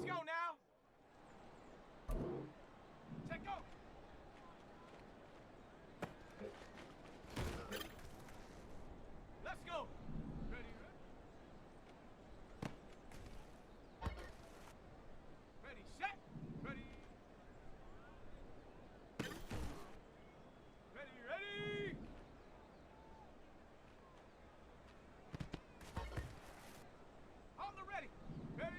Let's go now. Check go. Let's go. Ready, ready, set, ready. Ready, ready. On the ready. Ready.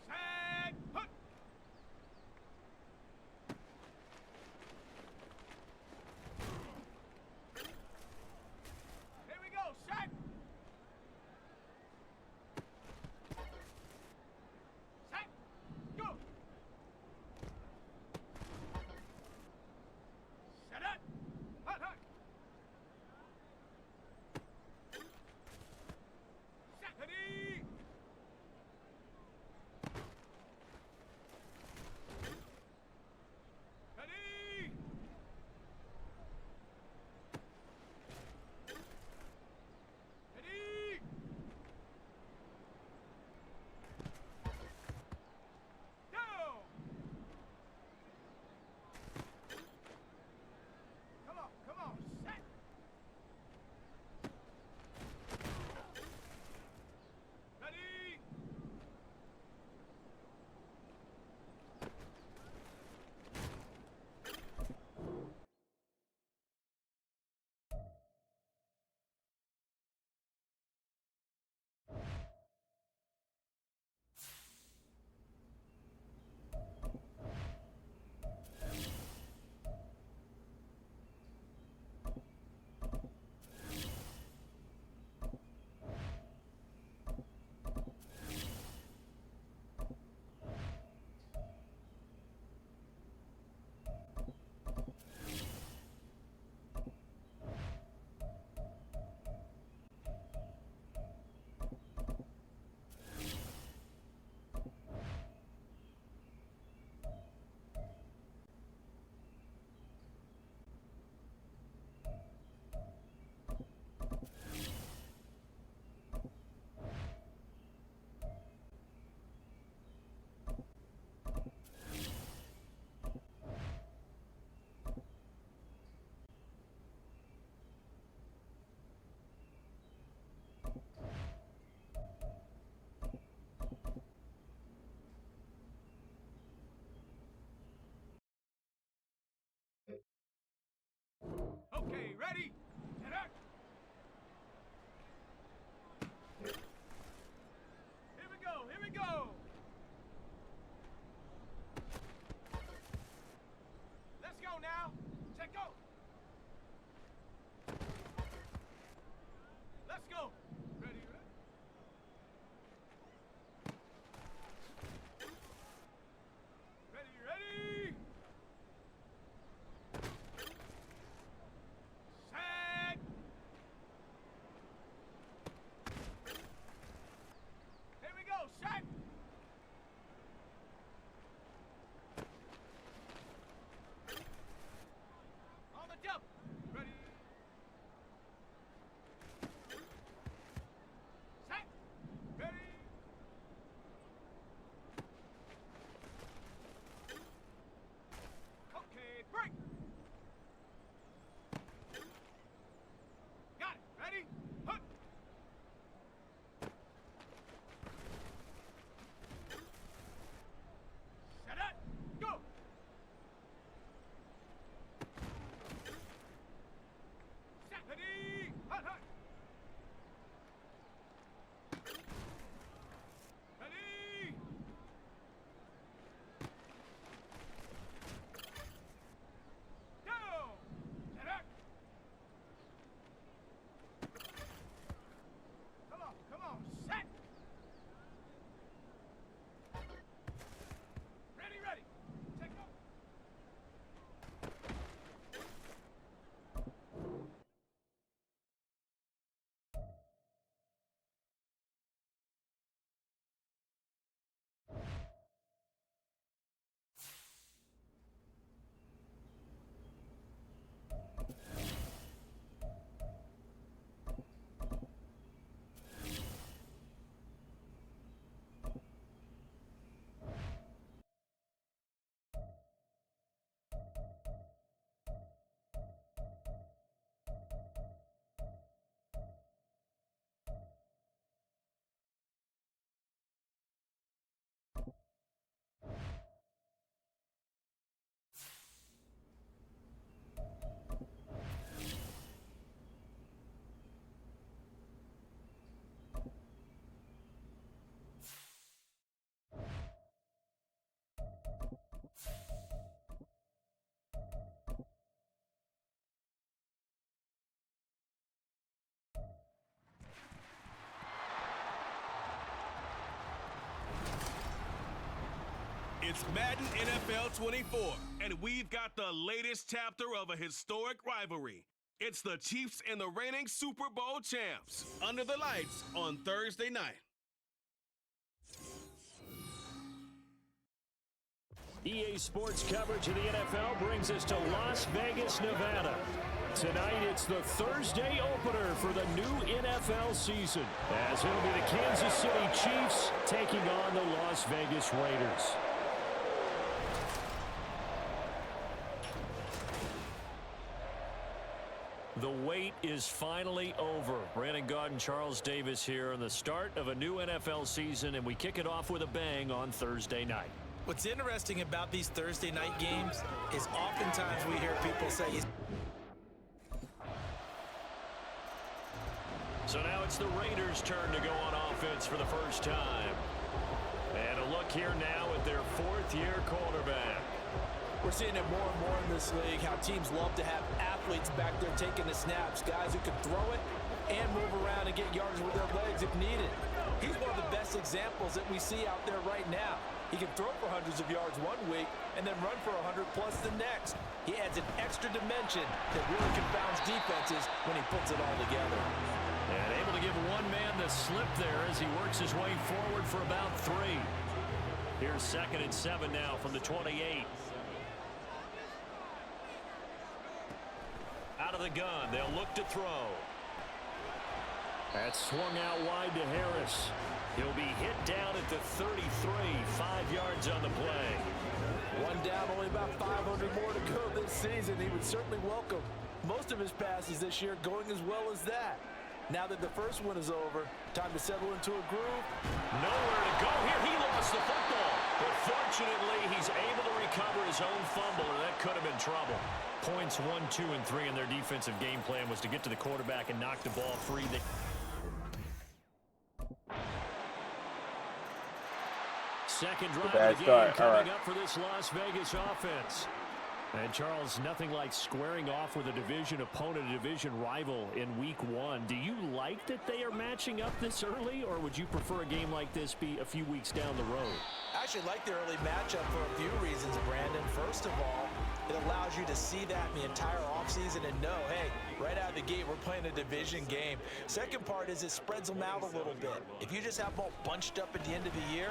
Set, put. Here we go, set. Set, go. Set it. Hut, hut. Set, ready. Ready. Ready. Go. Come on, set. Ready. Okay, ready? Set up. Here we go, here we go. Let's go now. Check go. Let's go. Ready, ready. Ready, ready. Set. Here we go, set. On the jump. Ready. It's Madden NFL 24, and we've got the latest chapter of a historic rivalry. It's the Chiefs and the reigning Super Bowl champs under the lights on Thursday night. EA Sports coverage of the NFL brings us to Las Vegas, Nevada. Tonight, it's the Thursday opener for the new NFL season, as it'll be the Kansas City Chiefs taking on the Las Vegas Raiders. The wait is finally over. Brandon Gaudin and Charles Davis here on the start of a new NFL season, and we kick it off with a bang on Thursday night. What's interesting about these Thursday night games is oftentimes we hear people say... So now it's the Raiders' turn to go on offense for the first time. And a look here now at their fourth-year quarterback. We're seeing it more and more in this league, how teams love to have athletes back there taking the snaps, guys who can throw it and move around and get yards with their legs if needed. He's one of the best examples that we see out there right now. He can throw for hundreds of yards one week and then run for 100-plus the next. He adds an extra dimension that really confounds defenses when he puts it all together. And able to give one man the slip there as he works his way forward for about 3. Here's 2nd and 7 now from the 28. Out of the gun, they'll look to throw. That's swung out wide to Harris. He'll be hit down at the 33, 5 yards on the play. One down, only about 500 more to go this season. He would certainly welcome most of his passes this year going as well as that. Now that the first one is over, time to settle into a groove. Nowhere to go here. He lost the football. But fortunately, he's able to recover his own fumble, and that could have been trouble. Points 1, 2, and 3 in their defensive game plan was to get to the quarterback and knock the ball free. Second drive of the game coming up for this Las Vegas offense. And Charles, nothing like squaring off with a division opponent, a division rival in week 1. Do you like that they are matching up this early, or would you prefer a game like this be a few weeks down the road? I actually like the early matchup for a few reasons, Brandon. First of all, it allows you to see that in the entire offseason and know, hey, right out of the gate, we're playing a division game. Second part is it spreads them out a little bit. If you just have them all bunched up at the end of the year,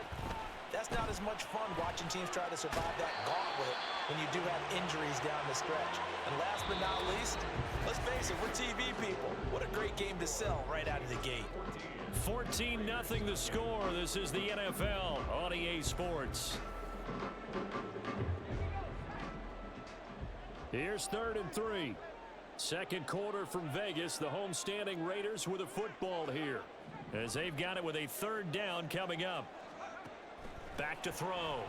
that's not as much fun watching teams try to survive that gauntlet when you do have injuries down the stretch. And last but not least, let's face it, we're TV people. What a great game to sell right out of the gate. 14-0 the score. This is the NFL on EA Sports. Here's 3rd and 3. Second quarter from Vegas. The homestanding Raiders with a football here, as they've got it with a 3rd down coming up. Back to throw.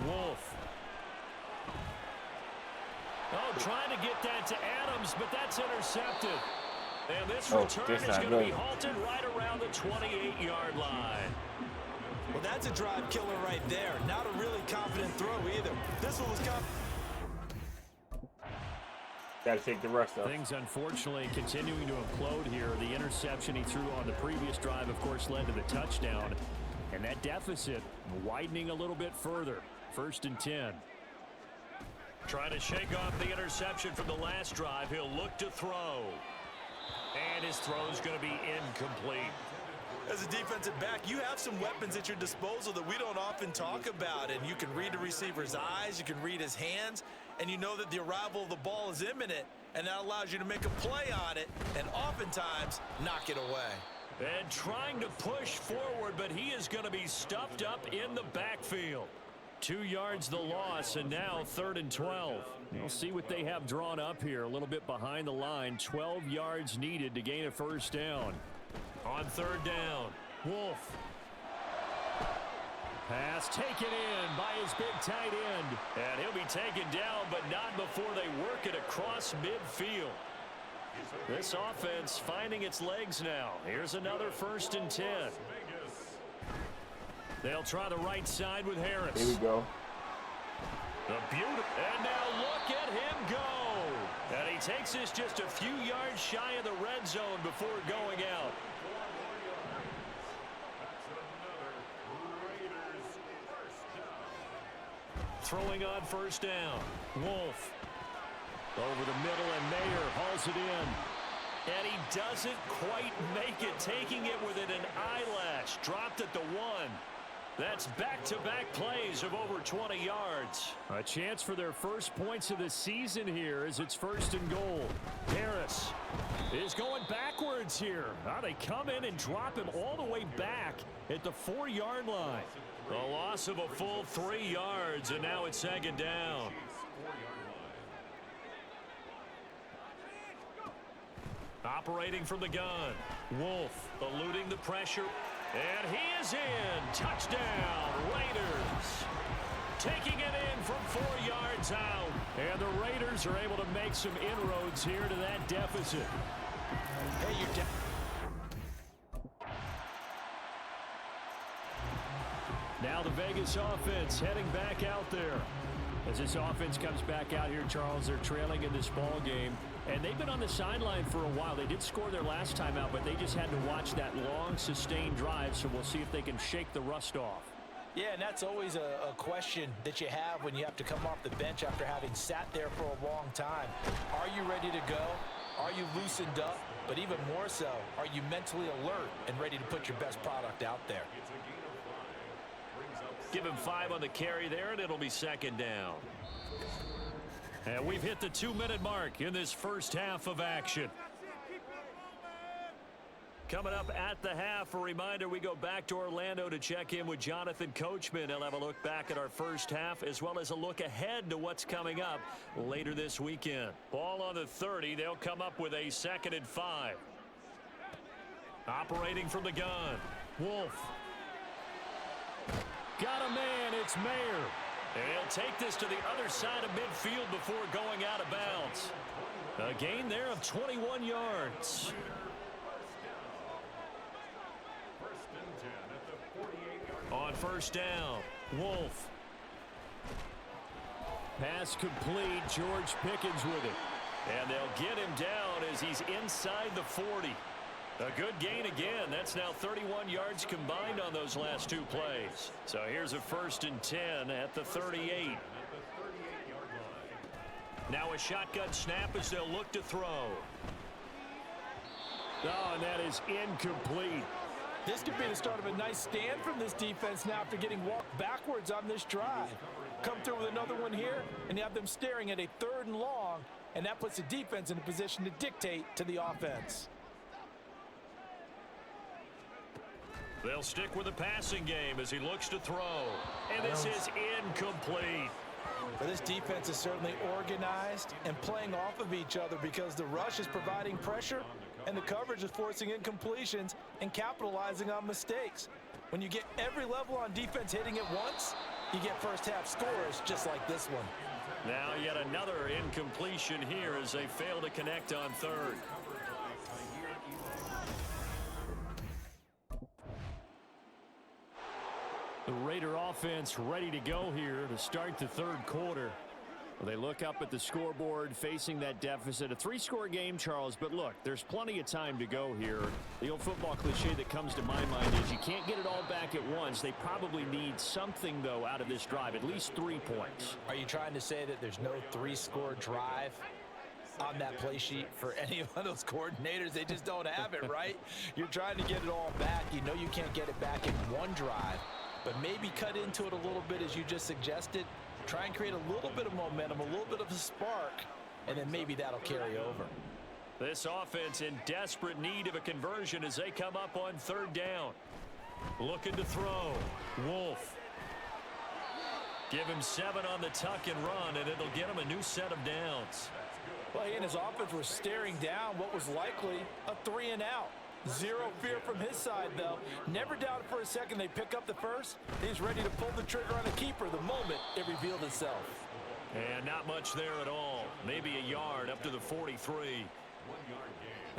Wolf. Oh, trying to get that to Adams, but that's intercepted. And this return is going to be halted right around the 28-yard line. Well, that's a drive killer right there. Not a really confident throw either. This one was confident. Got to take the rest of. Things, unfortunately, continuing to implode here. The interception he threw on the previous drive, of course, led to the touchdown. And that deficit widening a little bit further. 1st and 10. Trying to shake off the interception from the last drive. He'll look to throw. And his throw is going to be incomplete. As a defensive back, you have some weapons at your disposal that we don't often talk about. And you can read the receiver's eyes, you can read his hands, and you know that the arrival of the ball is imminent. And that allows you to make a play on it and oftentimes knock it away. And trying to push forward, but he is going to be stuffed up in the backfield. 2 yards the loss, and now 3rd and 12. We'll see what they have drawn up here. A little bit behind the line. 12 yards needed to gain a 1st down. On 3rd down, Wolf. Pass taken in by his big tight end. And he'll be taken down, but not before they work it across midfield. This offense finding its legs now. Here's another 1st and 10. They'll try the right side with Harris. Here we go. The beauty. And now look at him go. And he takes this just a few yards shy of the red zone before going out. throwing on first down. Wolf over the middle, and Mayer hauls it in. And he doesn't quite make it, taking it within an eyelash. Dropped at the 1. That's back-to-back plays of over 20 yards. A chance for their first points of the season here as it's 1st and goal. Harris is going backwards here. Now they come in and drop him all the way back at the 4-yard line. A loss of a full 3 yards, and now it's 2nd down. Operating from the gun. Wolf eluding the pressure. And he is in. Touchdown, Raiders. Taking it in from 4 yards out. And the Raiders are able to make some inroads here to that deficit. Hey, you're Now the Vegas offense heading back out there. As this offense comes back out here, Charles, they're trailing in this ball game. And they've been on the sideline for a while. They did score their last time out, but they just had to watch that long, sustained drive, so we'll see if they can shake the rust off. Yeah, and that's always a question that you have when you have to come off the bench after having sat there for a long time. Are you ready to go? Are you loosened up? But even more so, are you mentally alert and ready to put your best product out there? Give him 5 on the carry there, and it'll be 2nd down. And we've hit the 2-minute mark in this first half of action. Coming up at the half, a reminder, we go back to Orlando to check in with Jonathan Coachman. He'll have a look back at our first half as well as a look ahead to what's coming up later this weekend. Ball on the 30. They'll come up with a 2nd and 5. Operating from the gun. Wolf. Got a man. It's Mayer. And he'll take this to the other side of midfield before going out of bounds. A gain there of 21 yards. On first down, Wolf. Pass complete. George Pickens with it. And they'll get him down as he's inside the 40. A good gain again. That's now 31 yards combined on those last 2 plays. So here's a 1st and 10 at the 38. Now a shotgun snap as they'll look to throw. Oh, and that is incomplete. This could be the start of a nice stand from this defense now after getting walked backwards on this drive. Come through with another one here, and you have them staring at a 3rd and long, and that puts the defense in a position to dictate to the offense. They'll stick with the passing game as he looks to throw. And this is incomplete. Well, this defense is certainly organized and playing off of each other because the rush is providing pressure and the coverage is forcing incompletions and capitalizing on mistakes. When you get every level on defense hitting it once, you get first half scores just like this one. Now yet another incompletion here as they fail to connect on 3rd. The Raider offense ready to go here to start the 3rd quarter. They look up at the scoreboard facing that deficit. A 3-score game, Charles, but look, there's plenty of time to go here. The old football cliche that comes to my mind is you can't get it all back at once. They probably need something, though, out of this drive, at least 3 points. Are you trying to say that there's no 3-score drive on that play sheet for any of those coordinators? They just don't have it, right? You're trying to get it all back. You know you can't get it back in one drive. But maybe cut into it a little bit as you just suggested. Try and create a little bit of momentum, a little bit of a spark, and then maybe that'll carry over. This offense in desperate need of a conversion as they come up on 3rd down. Looking to throw. Wolf. Give him 7 on the tuck and run, and it'll get him a new set of downs. Well, he and his offense were staring down what was likely a 3 and out. Zero fear from his side, though. Never doubted for a second they pick up the first. He's ready to pull the trigger on a keeper the moment it revealed itself. And not much there at all. Maybe a yard up to the 43.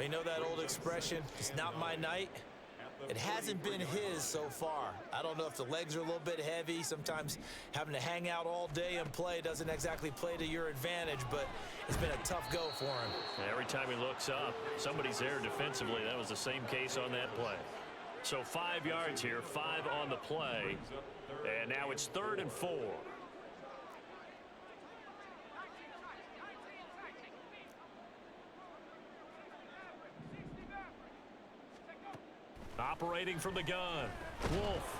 You know that old expression, it's not my night? It hasn't been his so far. I don't know if the legs are a little bit heavy. Sometimes having to hang out all day and play doesn't exactly play to your advantage, but it's been a tough go for him. Every time he looks up, somebody's there defensively. That was the same case on that play. So 5 yards here, 5 on the play. And now it's 3rd and 4. Operating from the gun. Wolf.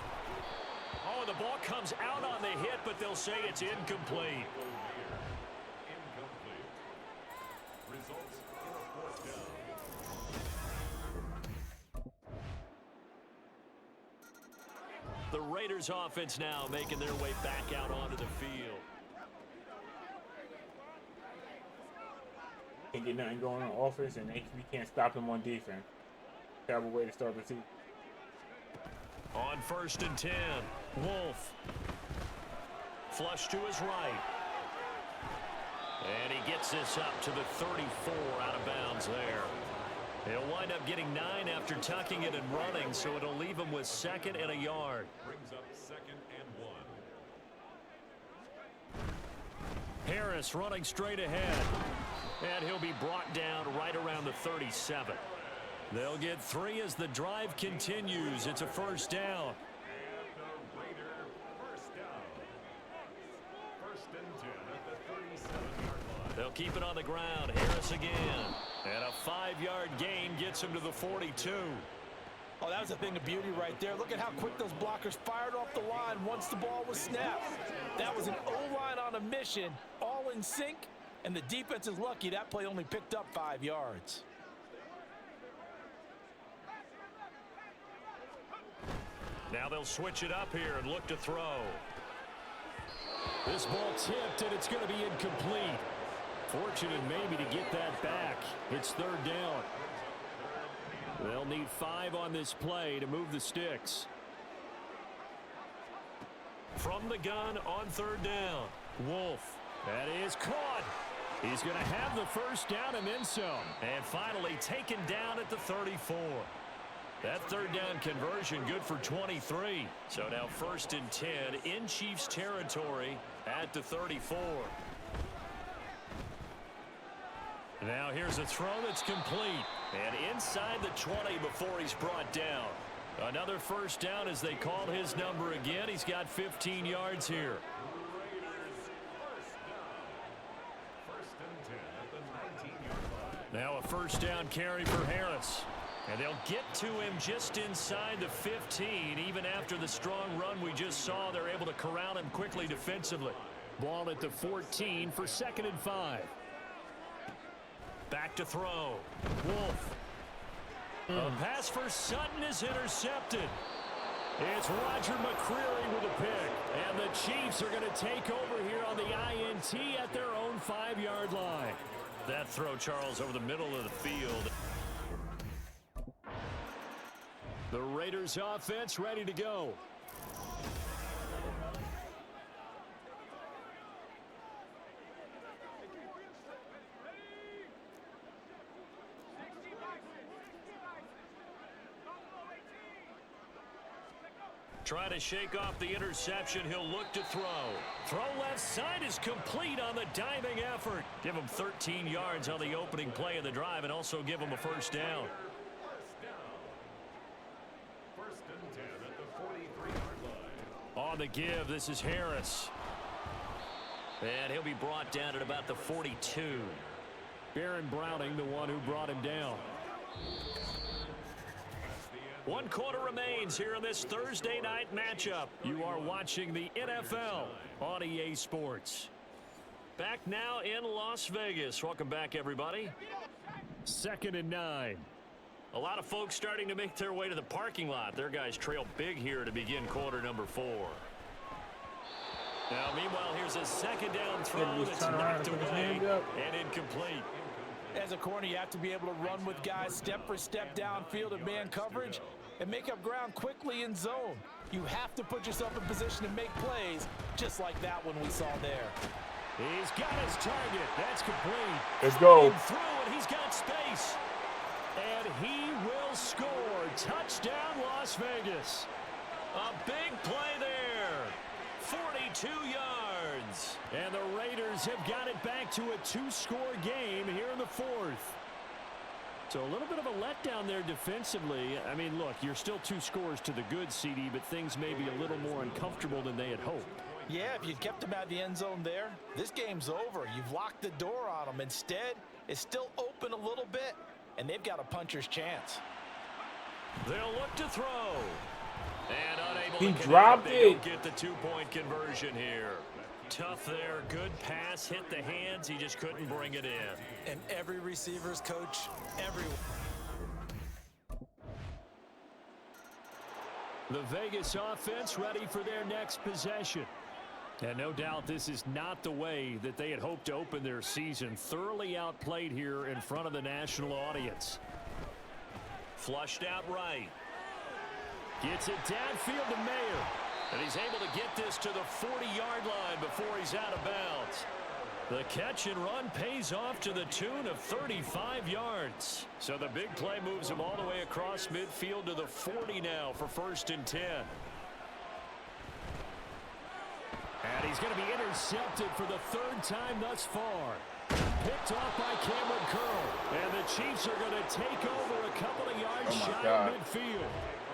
Oh, the ball comes out on the hit, but they'll say it's incomplete. Results in a fourth down. The Raiders offense now making their way back out onto the field. Can't get nothing going on offense, and we can't stop them on defense. Terrible way to start the season. On 1st and 10, Wolf. Flush to his right. And he gets this up to the 34 out of bounds there. He'll wind up getting 9 after tucking it and running, so it'll leave him with 2nd and a yard. Brings up 2nd and 1. Harris running straight ahead. And he'll be brought down right around the 37. They'll get 3 as the drive continues. It's a 1st down. And the Raider first down. 1st and 10 at the 37-yard line. They'll keep it on the ground. Harris again. And a 5-yard gain gets him to the 42. Oh, that was a thing of beauty right there. Look at how quick those blockers fired off the line once the ball was snapped. That was an O-line on a mission, all in sync, and the defense is lucky that play only picked up 5 yards. Now they'll switch it up here and look to throw. This ball tipped, and it's going to be incomplete. Fortunate maybe to get that back. It's 3rd down. They'll need 5 on this play to move the sticks. From the gun on 3rd down, Wolf. That is caught. He's going to have the 1st down and then some. And finally taken down at the 34. That 3rd down conversion good for 23. So now 1st and 10 in Chiefs territory at the 34. Now here's a throw that's complete. And inside the 20 before he's brought down. Another 1st down as they call his number again. He's got 15 yards here. Raiders first down. 1st and 10 at the 19-yard line. Now a 1st down carry for Harris. And they'll get to him just inside the 15. Even after the strong run we just saw, they're able to corral him quickly defensively. Ball at the 14 for 2nd and 5. Back to throw. Wolf. A pass for Sutton is intercepted. It's Roger McCreary with a pick. And the Chiefs are going to take over here on the INT at their own 5-yard line. That throw, Charles, over the middle of the field. The Raiders offense ready to go. Try to shake off the interception. He'll look to throw. Throw left side is complete on the diving effort. Give him 13 yards on the opening play of the drive and also give him a 1st down. First down. 1st and 10 at the 43-yard line. On the give, this is Harris. And he'll be brought down at about the 42. Baron Browning, the one who brought him down. 1 quarter remains here in this Thursday night matchup. You are watching the NFL on EA Sports. Back now in Las Vegas. Welcome back, everybody. 2nd and 9. A lot of folks starting to make their way to the parking lot. Their guys trail big here to begin quarter number 4. Now, meanwhile, here's a 2nd down throw that's knocked away and incomplete. As a corner, you have to be able to run with guys step for step downfield in man coverage and make up ground quickly in zone. You have to put yourself in position to make plays, just like that one we saw there. He's got his target. That's complete. Let's go. Through, and he's got space. And he will score. Touchdown, Las Vegas. A big play there. 42 yards. And the Raiders have got it back to a 2-score game here in the 4th. So a little bit of a letdown there defensively. I mean, look, you're still 2 scores to the good, CD, but things may be a little more uncomfortable than they had hoped. Yeah, if you'd kept them out of the end zone there, this game's over. You've locked the door on them. Instead, it's still open a little bit, and they've got a puncher's chance. They'll look to throw. And unable He to connect. dropped They don't it. get the 2-point conversion here. Tough there. Good pass. Hit the hands. He just couldn't bring it in. And every receiver's coach, everyone. The Vegas offense ready for their next possession. And no doubt this is not the way that they had hoped to open their season. Thoroughly outplayed here in front of the national audience. Flushed out right. Gets it downfield to Mayer. And he's able to get this to the 40-yard line before he's out of bounds. The catch and run pays off to the tune of 35 yards. So the big play moves him all the way across midfield to the 40 now for 1st and 10. And he's going to be intercepted for the 3rd time thus far. Picked off by Cameron Curl. And the Chiefs are going to take over a couple of yards shy of midfield.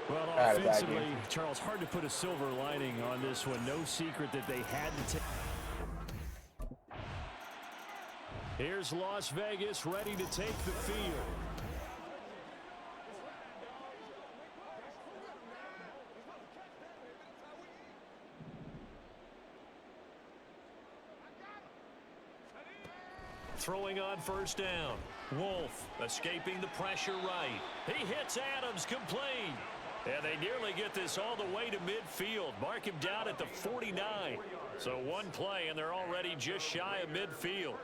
Well, offensively, Charles, hard to put a silver lining on this one. No secret that they had to take. Here's Las Vegas ready to take the field. Throwing on 1st down. Wolf escaping the pressure right. He hits Adams complete. And they nearly get this all the way to midfield. Mark him down at the 49. So one play, and they're already just shy of midfield.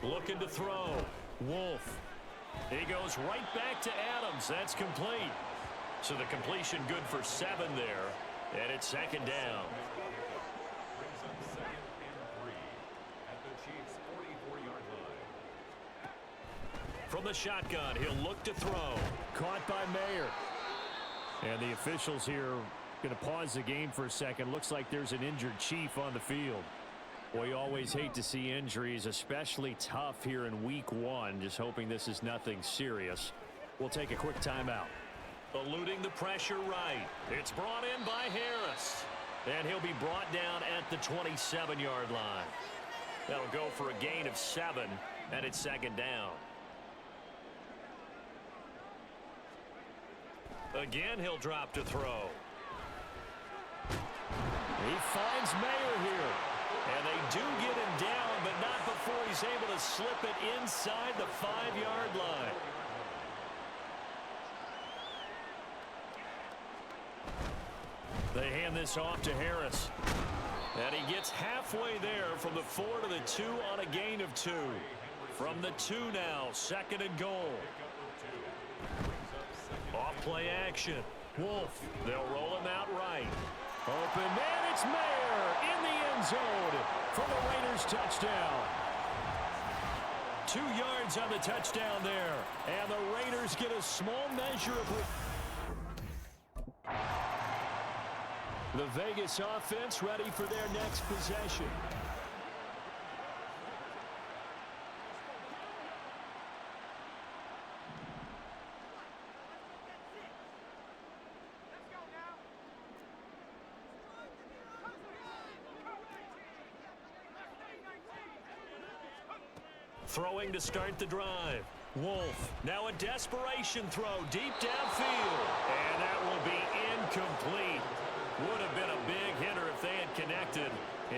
Looking to throw. Wolf. He goes right back to Adams. That's complete. So the completion good for 7 there. And it's 2nd down. From the shotgun, he'll look to throw. Caught by Mayer. And the officials here going to pause the game for a second. Looks like there's an injured Chief on the field. Boy, you always hate to see injuries, especially tough here in week 1. Just hoping this is nothing serious. We'll take a quick timeout. Eluding the pressure right. It's brought in by Harris. And he'll be brought down at the 27-yard line. That'll go for a gain of 7, and it's 2nd down. Again, he'll drop to throw. He finds Mayer here. And they do get him down, but not before he's able to slip it inside the 5-yard line. They hand this off to Harris. And he gets halfway there from the 4 to the 2 on a gain of 2. From the 2 now, 2nd and goal. Off play action. Wolf. They'll roll him out right. Open man, it's Mayer in the end zone for the Raiders touchdown. 2 yards on the touchdown there. And the Raiders get a small measure of... The Vegas offense ready for their next possession. Throwing to start the drive. Wolf, now a desperation throw deep downfield. And that will be incomplete. Would have been a big hitter if they had connected.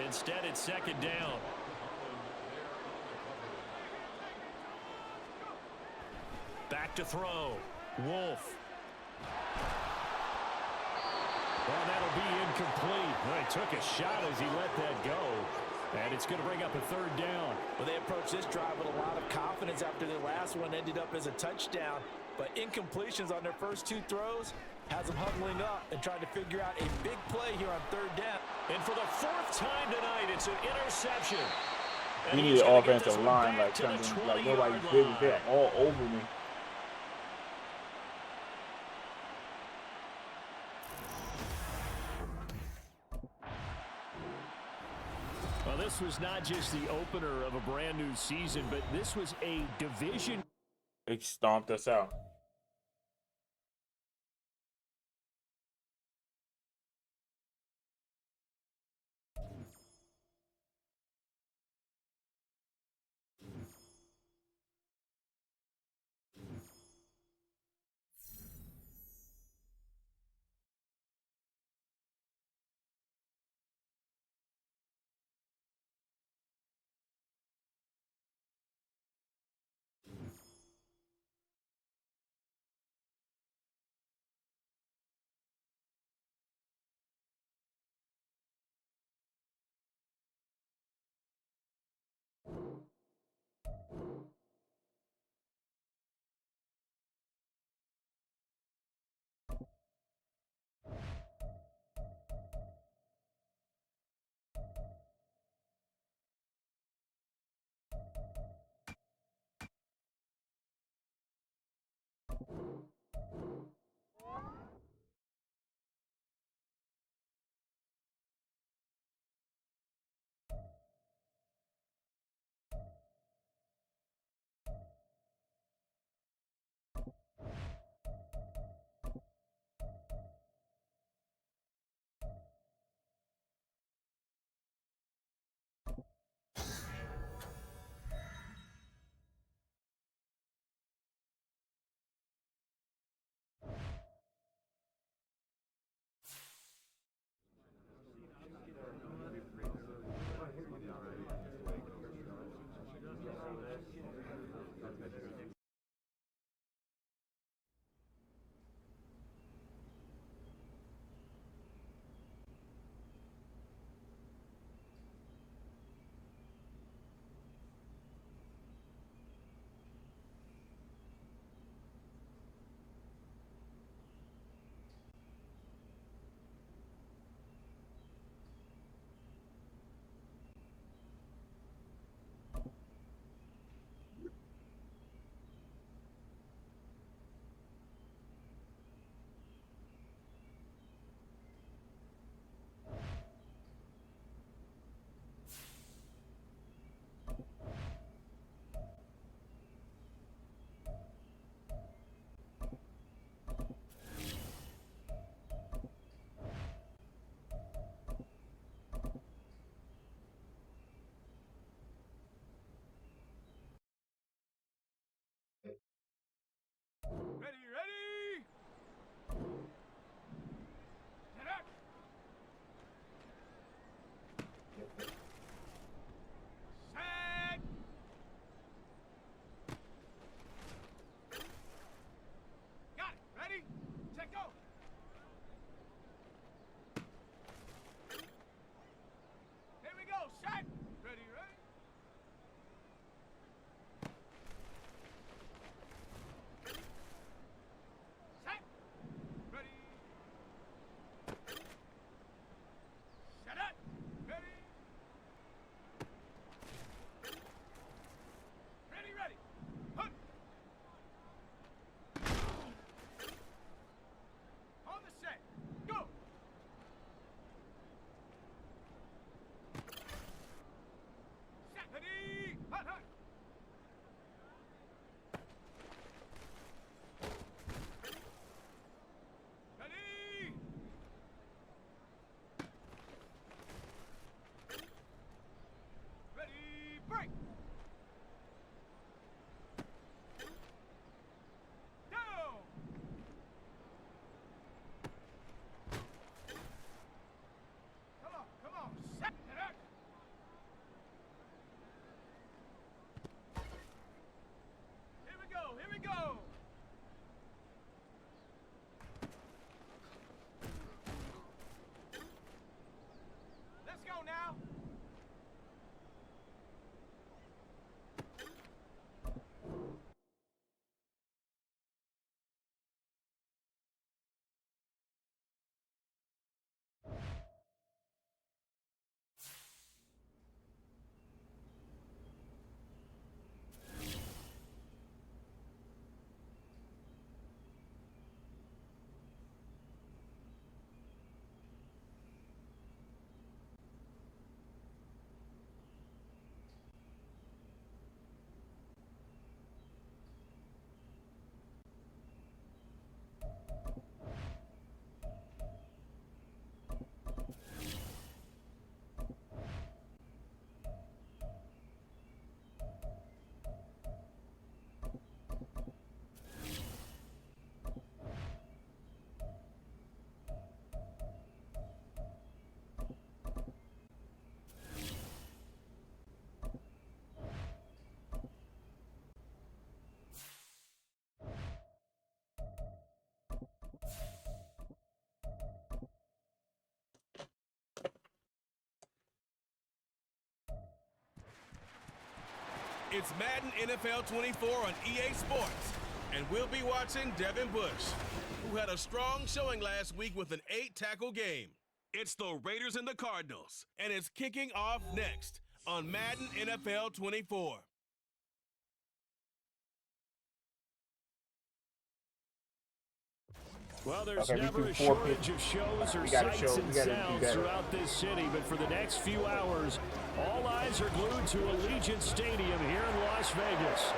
Instead, it's 2nd down. Back to throw. Wolf. Well, that'll be incomplete. Well, he took a shot as he let that go. And it's going to bring up a 3rd down. Well, they approached this drive with a lot of confidence after their last one ended up as a touchdown. But incompletions on their first 2 throws has them huddling up and trying to figure out a big play here on 3rd down. And for the 4th time tonight, it's an interception. We need an offensive line like something like nobody did with that all over me. Well, this was not just the opener of a brand new season, but this was a division. They stomped us out. go. Here we go. Set. Ready, ready. Set. Ready. Set up. Ready. Ready, ready. Hunt. On the set. Go. Set. Ready. Hunt, hunt. Ready. Ready. Break. Down. Come on, set it up. Here we go, here we go. Let's go now. It's Madden NFL 24 on EA Sports, and we'll be watching Devin Bush, who had a strong showing last week with an 8-tackle game. It's the Raiders and the Cardinals, and it's kicking off next on Madden NFL 24. Well, there's Okay, we never do a 4 shortage of shows or We gotta sights show- and we gotta do sounds better. throughout this city, but for the next few hours, all eyes are glued to Allegiant Stadium here in Las Vegas.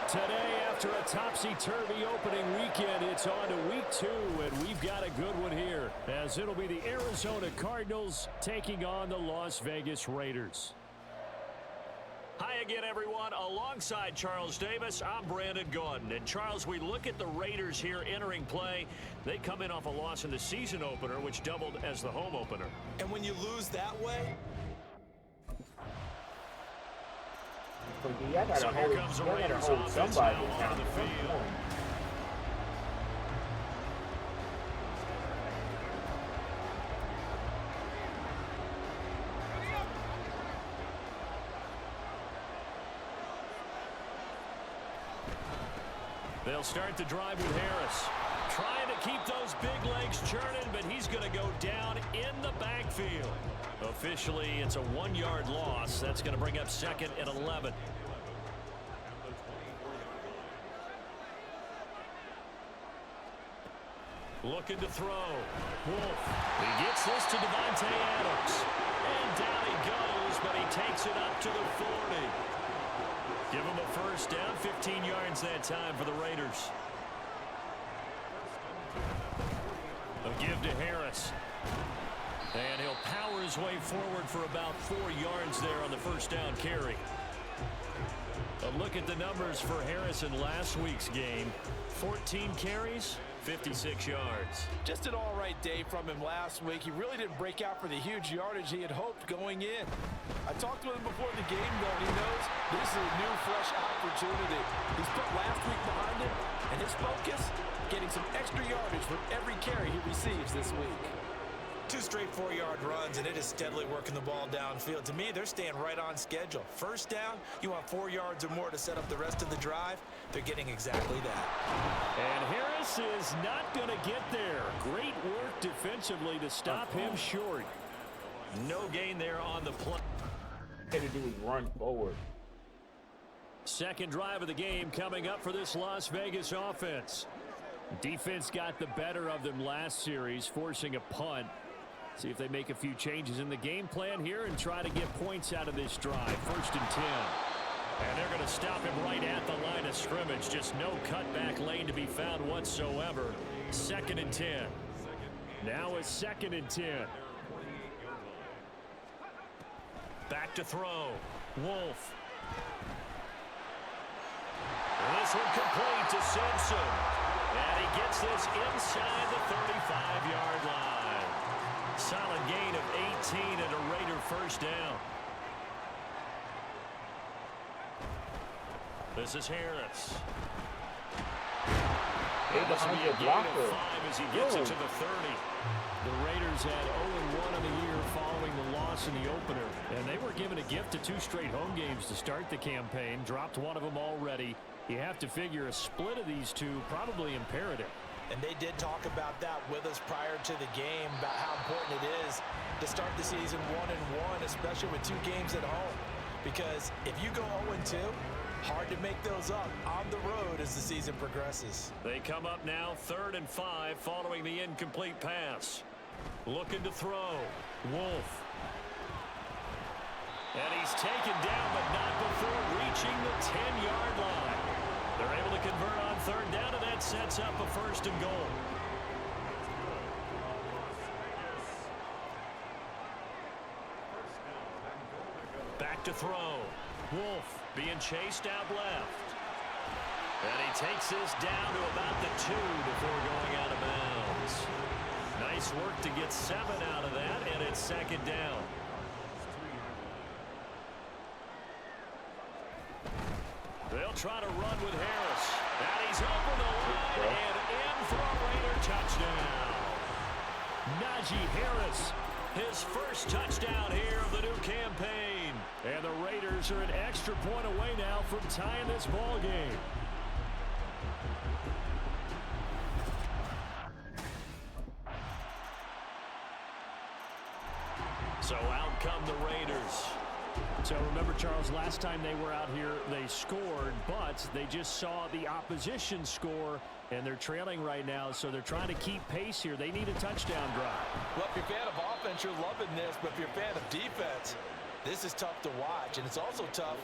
Today, after a topsy-turvy opening weekend, it's on to week 2, and we've got a good one here, as it'll be the Arizona Cardinals taking on the Las Vegas Raiders. Hi again, everyone. Alongside Charles Davis, I'm Brandon Gordon. And Charles, we look at the Raiders here entering play. They come in off a loss in the season opener, which doubled as the home opener. And when you lose that way, I gotta So here hold, comes the I gotta Raiders hold offense somebody now down. onto the field. They'll start the drive with Harris. Trying to keep those big legs churning, but he's going to go down in the backfield. Officially, it's a 1-yard loss. That's going to bring up 2nd and 11. Looking to throw. Wolf. He gets this to Devontae Adams. And down he goes, but he takes it up to the 40. Give him a first down, 15 yards that time for the Raiders. A give to Harris. And he'll power his way forward for about 4 yards there on the first down carry. A look at the numbers for Harris in last week's game. 14 carries, 56 yards. just an all-right day from him last week. He really didn't break out for the huge yardage he had hoped going in. I talked to him before the game, though, and he knows this is a new, fresh opportunity. He's put last week behind him, and his focus, getting some extra yardage for every carry he receives this week. 2 straight 4-yard runs, and it is steadily working the ball downfield. To me, they're staying right on schedule. First down, you want 4 yards or more to set up the rest of the drive. They're getting exactly that. And Harris is not going to get there. Great work defensively to stop him short. No gain there on the play. What to do is run forward. Second drive of the game coming up for this Las Vegas offense. Defense got the better of them last series, forcing a punt. See if they make a few changes in the game plan here and try to get points out of this drive. 1st and 10. And they're going to stop him right at the line of scrimmage. Just no cutback lane to be found whatsoever. 2nd and 10. Now it's 2nd and 10. Back to throw. Wolf. This one complete to Simpson. And he gets this inside the 35-yard line. Solid gain of 18 and a Raider 1st down. This is Harris. Behind This will be the a gain blocker. of 5 as he gets it to the 30. The Raiders had 0-1 in the year following the loss in the opener. And they were given a gift of 2 straight home games to start the campaign. Dropped one of them already. You have to figure a split of these two probably imperative. And they did talk about that with us prior to the game, about how important it is to start the season 1-1, especially with 2 games at home. Because if you go 0-2, hard to make those up on the road as the season progresses. They come up now 3rd and 5 following the incomplete pass. Looking to throw. Wolf. And he's taken down, but not before reaching the 10-yard line. They're able to convert on 3rd down, and that sets up a 1st and goal. Back to throw. Wolf being chased out left. And he takes this down to about the 2 before going out of bounds. Nice work to get 7 out of that, and it's 2nd down. They'll try to run with Harris. And he's over the line and in for a Raider touchdown. Najee Harris, his 1st touchdown here of the new campaign. And the Raiders are an extra point away now from tying this ball game. So out come the Raiders. So remember, Charles, last time they were out here, they scored, but they just saw the opposition score, and they're trailing right now, so they're trying to keep pace here. They need a touchdown drive. Well, if you're a fan of offense, you're loving this, but if you're a fan of defense, this is tough to watch, and it's also tough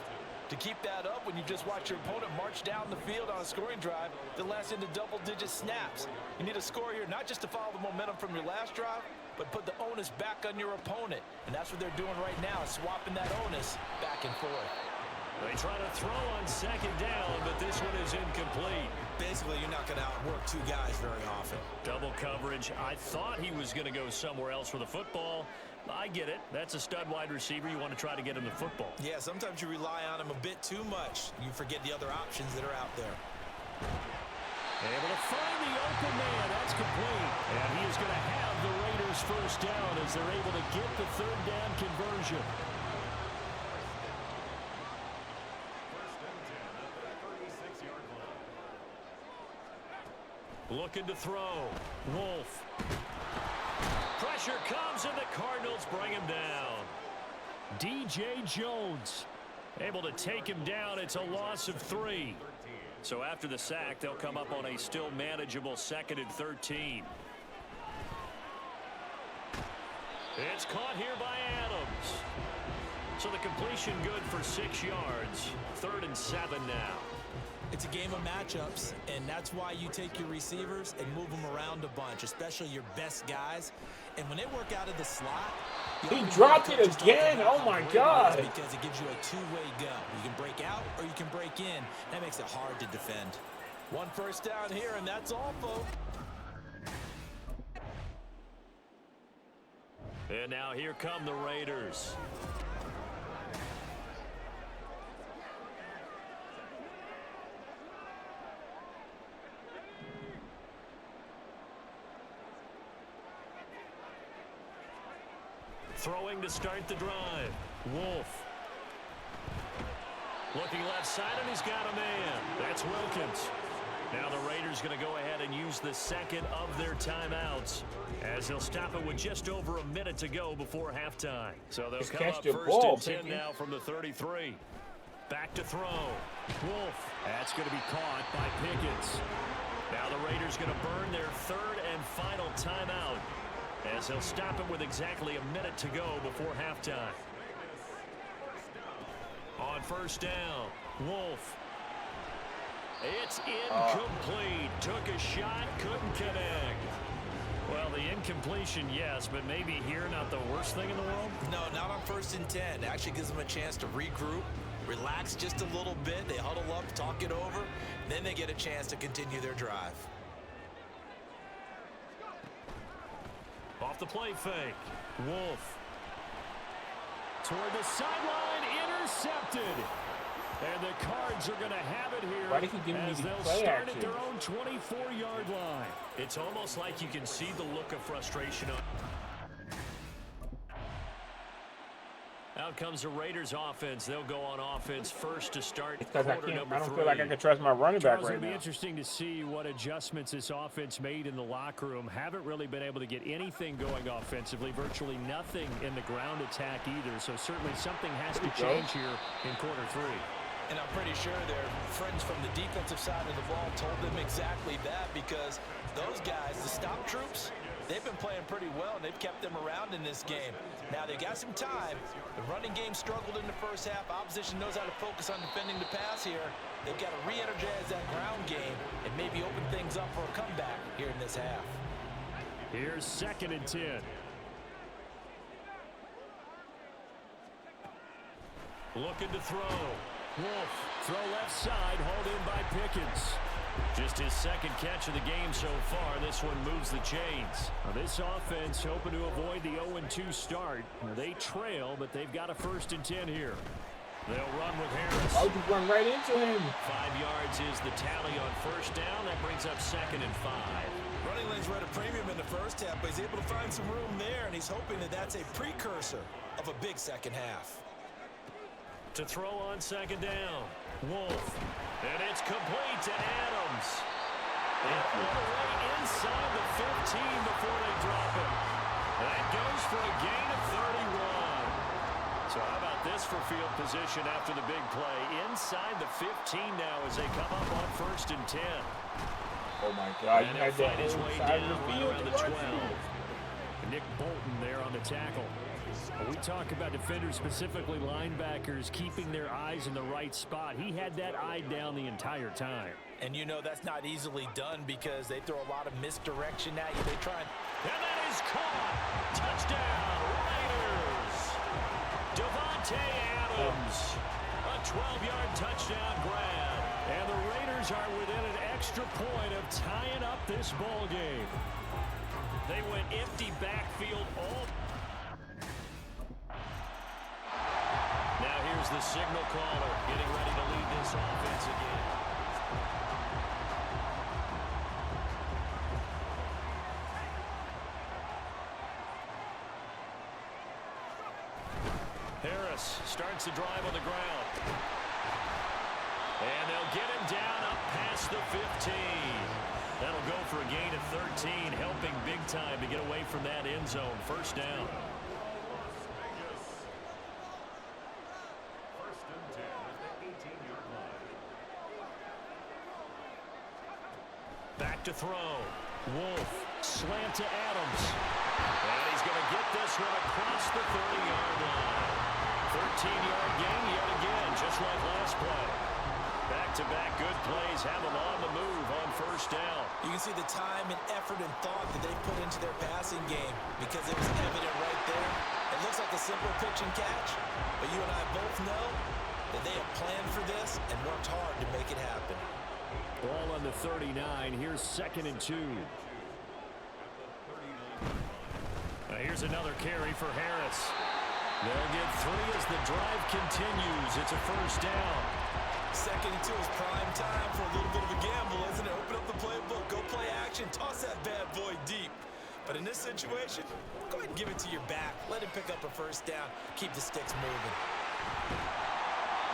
to keep that up when you just watch your opponent march down the field on a scoring drive that lasts into double-digit snaps. You need a score here, not just to follow the momentum from your last drive, but put the onus back on your opponent. And that's what they're doing right now, swapping that onus back and forth. They try to throw on 2nd down, but this one is incomplete. Basically, you're not going to outwork 2 guys very often. Double coverage. I thought he was going to go somewhere else for the football. I get it. That's a stud wide receiver. You want to try to get him the football. Yeah, sometimes you rely on him a bit too much. You forget the other options that are out there. Able to find the open man. That's complete. And he is going to have the Raiders 1st down as they're able to get the 3rd down conversion. 1st and 10 at the 36-yard line. Looking to throw. Wolf. Pressure comes, and the Cardinals bring him down. DJ Jones able to take him down. It's a loss of 3. So after the sack, they'll come up on a still manageable 2nd and 13. It's caught here by Adams. So the completion good for 6 yards. 3rd and 7 now. It's a game of matchups, and that's why you take your receivers and move them around a bunch, especially your best guys. And when they work out of the slot, He dropped it again. Oh my God. Because it gives you a two-way go. You can break out or you can break in. That makes it hard to defend. 1 first down here, and that's all, folks. And now here come the Raiders. Throwing to start the drive. Wolf. Looking left side, and he's got a man. That's Wilkins. Now the Raiders going to go ahead and use the second of their timeouts as they'll stop it with just over a minute to go before halftime. So they'll come up first and 10 now from the 33. Back to throw. Wolf. That's going to be caught by Pickens. Now the Raiders going to burn their third and final timeout as they'll stop it with exactly a minute to go before halftime. On first down, Wolf. It's incomplete. Took a shot, couldn't connect. Well, the incompletion, yes, but maybe here not the worst thing in the world? No, not on first and 10. Actually gives them a chance to regroup, relax just a little bit. They huddle up, talk it over, then they get a chance to continue their drive. Off the play fake, Wolf. Toward the sideline, intercepted. And the Cards are going to have it here as they'll start at their own 24-yard line. It's almost like you can see the look of frustration on. Out comes the Raiders offense. They'll go on offense first to start quarter number 3. I don't feel like I can trust my running back right now. It'll be interesting to see what adjustments this offense made in the locker room. Haven't really been able to get anything going offensively. Virtually nothing in the ground attack either. So certainly something has to change here in quarter 3. And I'm pretty sure their friends from the defensive side of the ball told them exactly that, because those guys, the stop troops, they've been playing pretty well, and they've kept them around in this game. Now, they got some time. The running game struggled in the first half. Opposition knows how to focus on defending the pass here. They've got to re-energize that ground game and maybe open things up for a comeback here in this half. Here's second and 10. Looking to throw. Wolf, throw left side, hauled in by Pickens. Just his second catch of the game so far. This one moves the chains. Now this offense hoping to avoid the 0-2 start. They trail, but they've got a first and 10 here. They'll run with Harris. Oh, you run right into him. 5 yards is the tally on first down. That brings up second and 5. Running lanes were at a premium in the first half, but he's able to find some room there, and he's hoping that that's a precursor of a big second half. To throw on second down, Wolf, and it's complete to Adams. And all the way inside the 15 before they drop it. That goes for a gain of 31. So how about this for field position after the big play? Inside the 15 now as they come up on first and 10. Oh my God! And he'll fight his way down right around the 12. Nick Bolton there on the tackle. We talk about defenders, specifically linebackers, keeping their eyes in the right spot. He had that eye down the entire time. And you know that's not easily done because they throw a lot of misdirection at you. They try and that is caught. Touchdown, Raiders. Devontae Adams. A 12-yard touchdown grab. And the Raiders are within an extra point of tying up this ball game. They went empty backfield all. Now here's the signal caller getting ready to lead this offense again. Harris starts the drive on the ground. And they'll get him down up past the 15. That'll go for a gain of 13, helping big time to get away from that end zone. First down. Back to throw. Wolf, slant to Adams. And he's going to get this one across the 30-yard line. 13-yard gain yet again, just like last play. Back-to-back good plays have them on the move on first down. You can see the time and effort and thought that they put into their passing game because it was evident right there. It looks like a simple pitch and catch, but you and I both know that they have planned for this and worked hard to make it happen. Ball on the 39. Here's second and 2. Here's another carry for Harris. They'll get 3 as the drive continues. It's a first down. Second and 2 is prime time for a little bit of a gamble, isn't it? Open up the playbook, go play action, toss that bad boy deep. But in this situation, go ahead and give it to your back. Let him pick up a first down. Keep the sticks moving.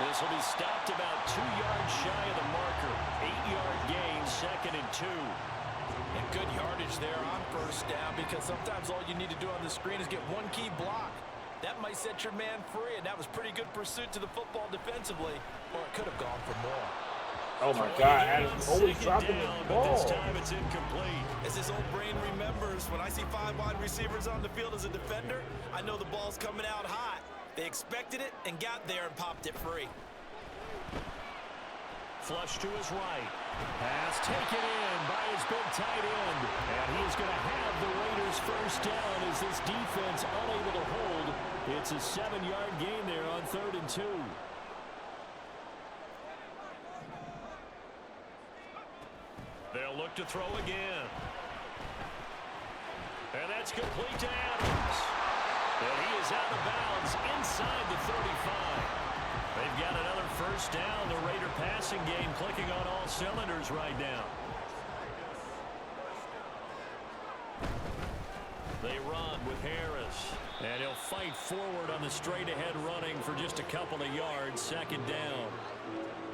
This will be stopped about 2 yards shy of the marker. 8-yard gain, 2nd and 2. And good yardage there on first down, because sometimes all you need to do on the screen is get one key block. That might set your man free, and that was pretty good pursuit to the football defensively, or it could have gone for more. Oh my God, Adams always dropping the ball. This time it's incomplete. As his old brain remembers, when I see 5 wide receivers on the field as a defender, I know the ball's coming out hot. They expected it and got there and popped it free. Flush to his right. Pass taken in by his big tight end. And he's going to have the Raiders first down as this defense unable to hold. It's a 7-yard gain there on 3rd and 2. They'll look to throw again. And that's complete to Adams. And he is out of bounds inside the 35. They've got another first down. The Raider passing game clicking on all cylinders right now. They run with Harris. And he'll fight forward on the straight-ahead running for just a couple of yards. 2nd down.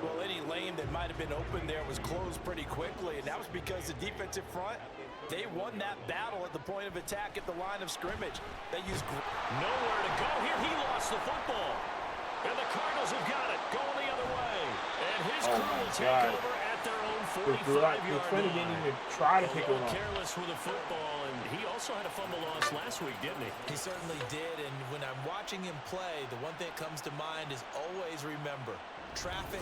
Well, any lane that might have been open there was closed pretty quickly, and that was because the defensive front, they won that battle at the point of attack at the line of scrimmage. They used nowhere to go here. He lost the football. And the Cardinals have got it, going the other way. And his crew will take over at their own 45-yard line. Didn't even try to pick him up. Careless with the football, and he also had a fumble loss last week, didn't he? He certainly did, and when I'm watching him play, the one thing that comes to mind is always remember, traffic.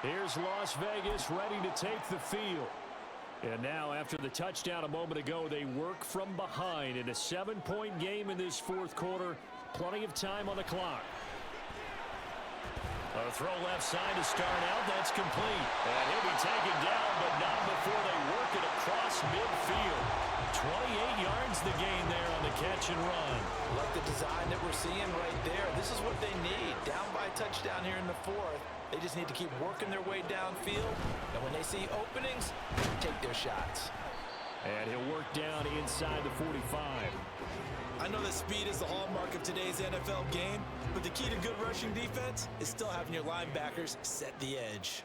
Here's Las Vegas ready to take the field. And now, after the touchdown a moment ago, they work from behind in a 7-point game in this 4th quarter. Plenty of time on the clock. A throw left side to start out. That's complete. And he'll be taken down, but not before they work it across midfield. 28 yards the gain there on the catch and run. Like the design that we're seeing right there. This is what they need. Down by a touchdown here in the 4th. They just need to keep working their way downfield. And when they see openings, take their shots. And he'll work down inside the 45. I know that speed is the hallmark of today's NFL game, but the key to good rushing defense is still having your linebackers set the edge.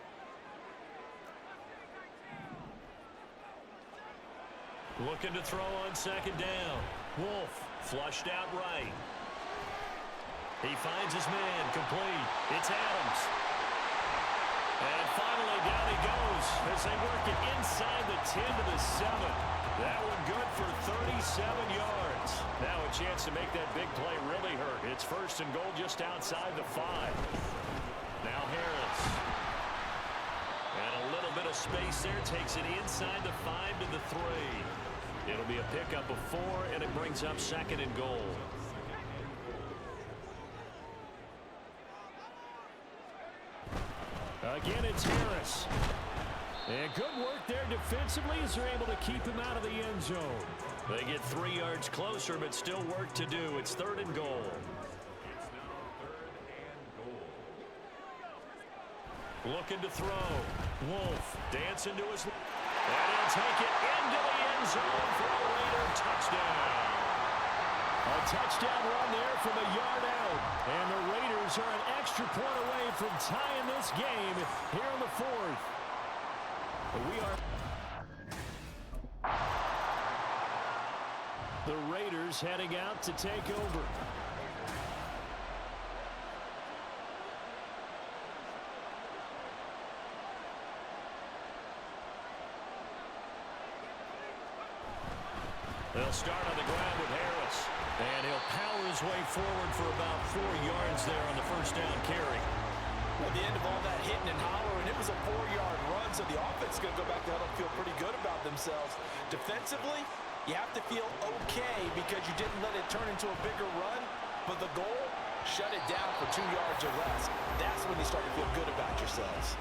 Looking to throw on 2nd down. Wolf flushed out right. He finds his man complete. It's Adams. And finally down he goes as they work it inside the 10 to the 7. That one good for 37 yards. Now a chance to make that big play really hurt. It's 1st and goal just outside the 5. Now Harris. And a little bit of space there. Takes it inside the 5 to the 3. It'll be a pickup of 4, and it brings up 2nd and goal. Again, it's Harris. And good work there defensively as they're able to keep him out of the end zone. They get 3 yards closer, but still work to do. It's 3rd and goal. Looking to throw. Wolf dancing to his... And he'll take it into the end zone for a Raider touchdown. A touchdown run there from a yard out. And the Raiders are an extra point away from tying this game here in the 4th. The Raiders heading out to take over. They'll start on the ground with Harris. And he'll power his way forward for about 4 yards there on the first down carry. At the end of all that hitting and hollering, it was a 4-yard run, so the offense is going to go back to huddle and feel pretty good about themselves. Defensively, you have to feel okay because you didn't let it turn into a bigger run, but the goal, shut it down for 2 yards or less. That's when you start to feel good about yourselves.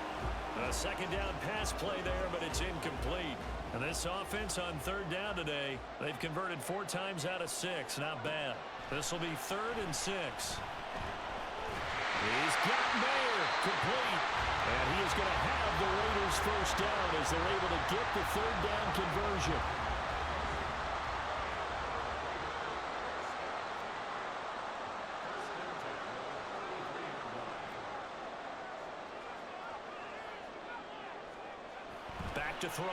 A 2nd down pass play there, but it's incomplete. And this offense on 3rd down today, they've converted 4 times out of 6. Not bad. This will be 3rd and 6. He's got Mayer complete. And he is going to have the Raiders Rams first down as they're able to get the third down conversion. Back to throw.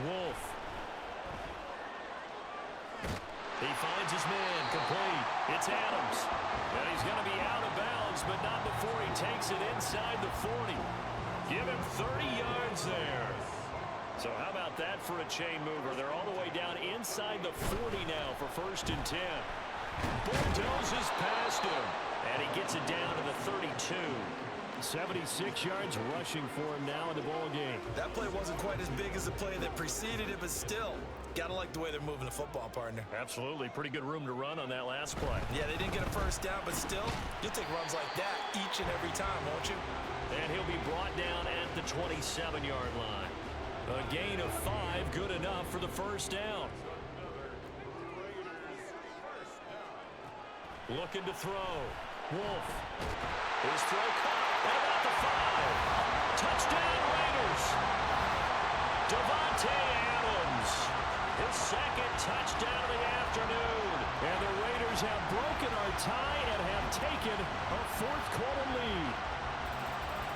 Wolf. He finds his man, complete. It's Adams. And he's going to be out of bounds, but not before he takes it inside the 40. Give him 30 yards there. So how about that for a chain mover? They're all the way down inside the 40 now for 1st and 10. Bulldozes past him, and he gets it down to the 32. 76 yards rushing for him now in the ball game. That play wasn't quite as big as the play that preceded it, but still, gotta like the way they're moving the football, partner. Absolutely. Pretty good room to run on that last play. Yeah, they didn't get a first down, but still, you'll take runs like that each and every time, won't you? And he'll be brought down at the 27-yard line. A gain of 5, good enough for the first down. Looking to throw. Wolf. His throw caught. At about the 5. Touchdown, Raiders. Devontae Adams. His second touchdown of the afternoon. And the Raiders have broken our tie and have taken a fourth-quarter lead.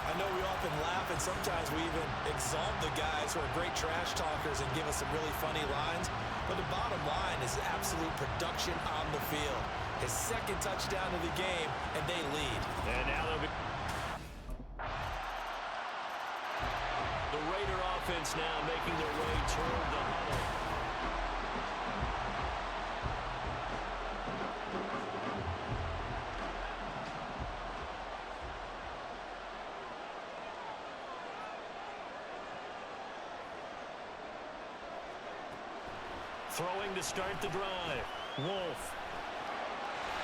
I know we often laugh, and sometimes we even exalt the guys who are great trash talkers and give us some really funny lines. But the bottom line is absolute production on the field. His second touchdown of the game, and they lead. And now they'll be... The Raider offense now making their way toward the huddle. Throwing to start the drive. Wolf.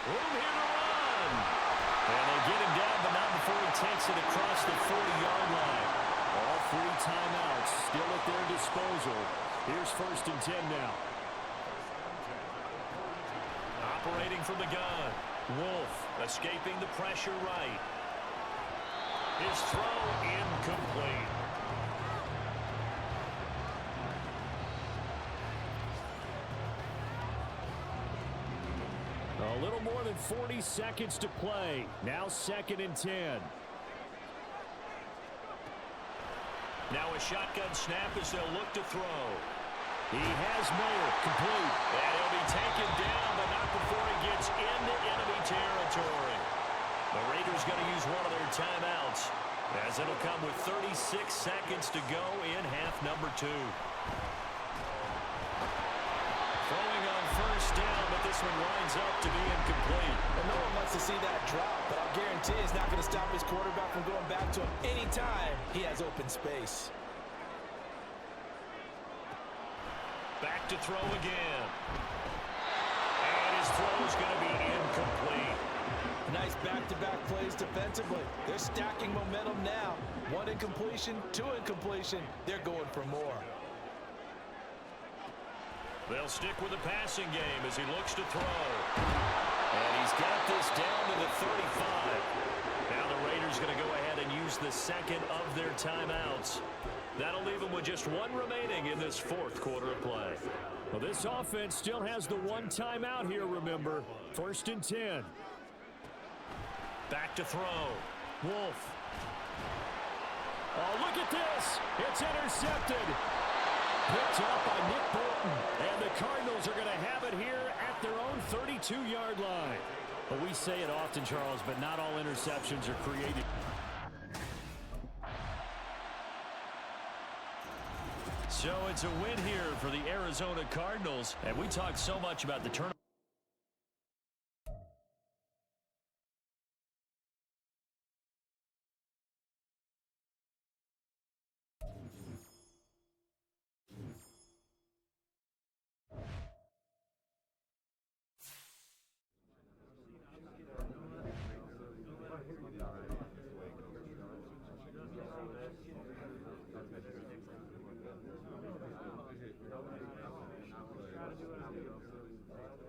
Room here to run. And they get him down, but not before he takes it across the 40-yard line. All 3 timeouts still at their disposal. Here's 1st and 10 now. Operating from the gun. Wolf escaping the pressure right. His throw incomplete. A little more than 40 seconds to play. Now 2nd and 10. Now a shotgun snap as they'll look to throw. He has Mayer complete. And he'll be taken down, but not before he gets into enemy territory. The Raiders going to use one of their timeouts, as it'll come with 36 seconds to go in half number 2. Throwing on 1st down, but this one winds up to be incomplete. And no one wants to see that drop, but I'll guarantee he's not going to stop his quarterback from going back to him anytime he has open space. Back to throw again. And his throw's going to be incomplete. Nice back-to-back plays defensively. They're stacking momentum now. 1 incompletion, 2 incompletion. They're going for more. They'll stick with the passing game as he looks to throw. And he's got this down to the 35. Now the Raiders going to go ahead and use the second of their timeouts. That'll leave them with just 1 remaining in this 4th quarter of play. Well, this offense still has the 1 timeout here, remember. 1st and 10. Back to throw. Wolf. Oh, look at this. It's intercepted. Picked up by Nick Bolton. And the Cardinals are going to have it here at their own 32-yard line. Well, we say it often, Charles, but not all interceptions are created. So it's a win here for the Arizona Cardinals. And we talked so much about the tournament.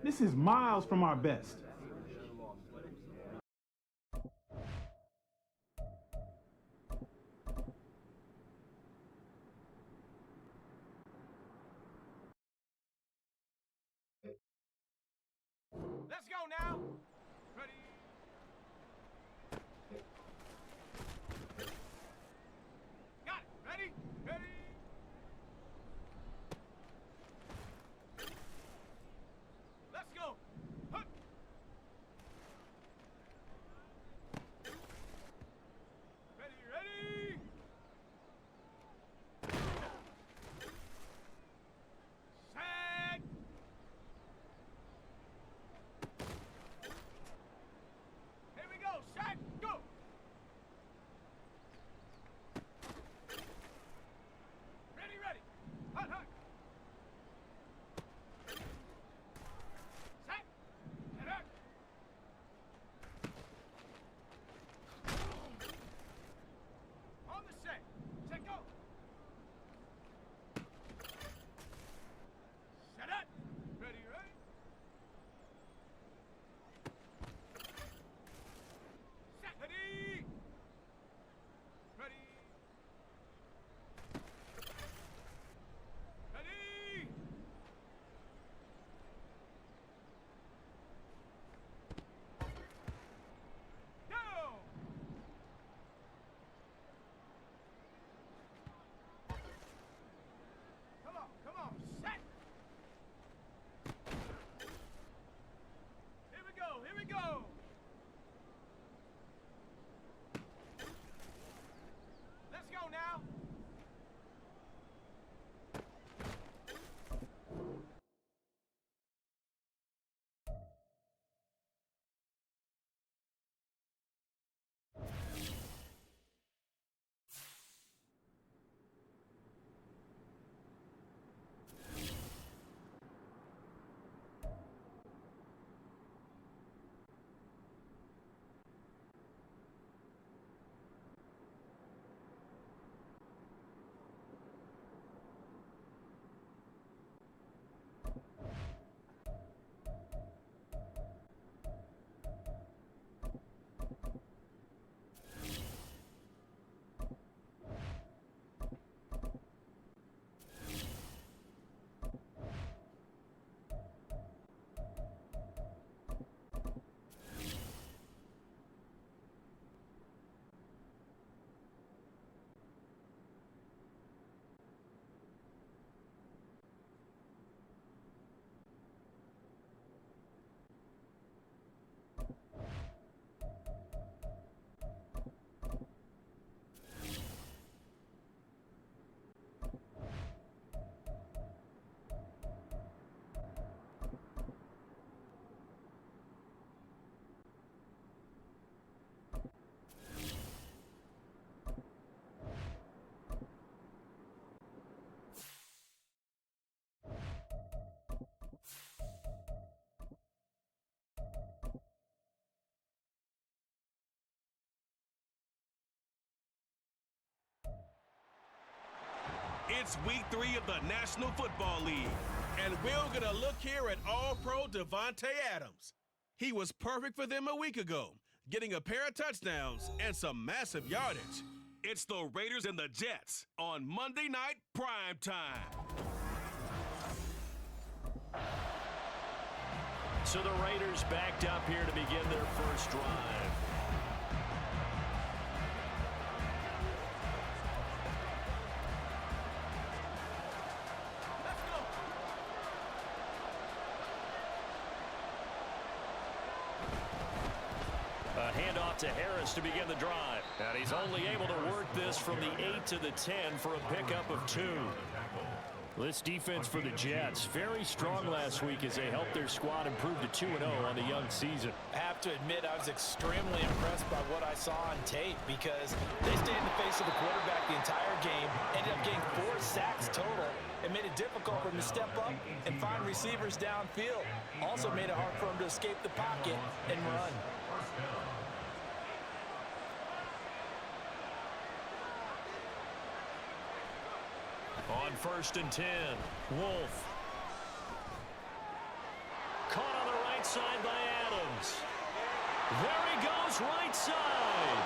This is miles from our best. It's week 3 of the National Football League, and we'll get a look here at All-Pro Davante Adams. He was perfect for them a week ago, getting a pair of touchdowns and some massive yardage. It's the Raiders and the Jets on Monday Night Prime Time. So the Raiders backed up here to begin their first drive. A handoff to Harris to begin the drive. And he's only able to work this from the 8 to the 10 for a pickup of 2. This defense for the Jets, very strong last week as they helped their squad improve to 2-0 on the young season. I have to admit, I was extremely impressed by what I saw on tape because they stayed in the face of the quarterback the entire game, ended up getting 4 sacks total, and made it difficult for him to step up and find receivers downfield. Also made it hard for him to escape the pocket and run. On 1st and 10, Wolf. Caught on the right side by Adams. There he goes, right side.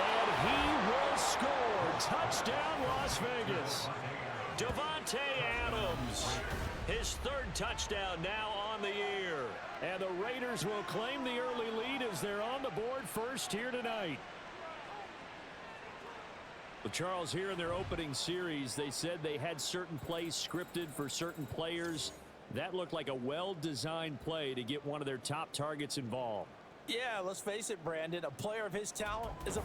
And he will score. Touchdown, Las Vegas. Davante Adams. His 3rd touchdown now on the year. And the Raiders will claim the early lead as they're on the board first here tonight. Well, Charles, here in their opening series, they said they had certain plays scripted for certain players. That looked like a well-designed play to get one of their top targets involved. Yeah, let's face it, Brandon. A player of his talent is a...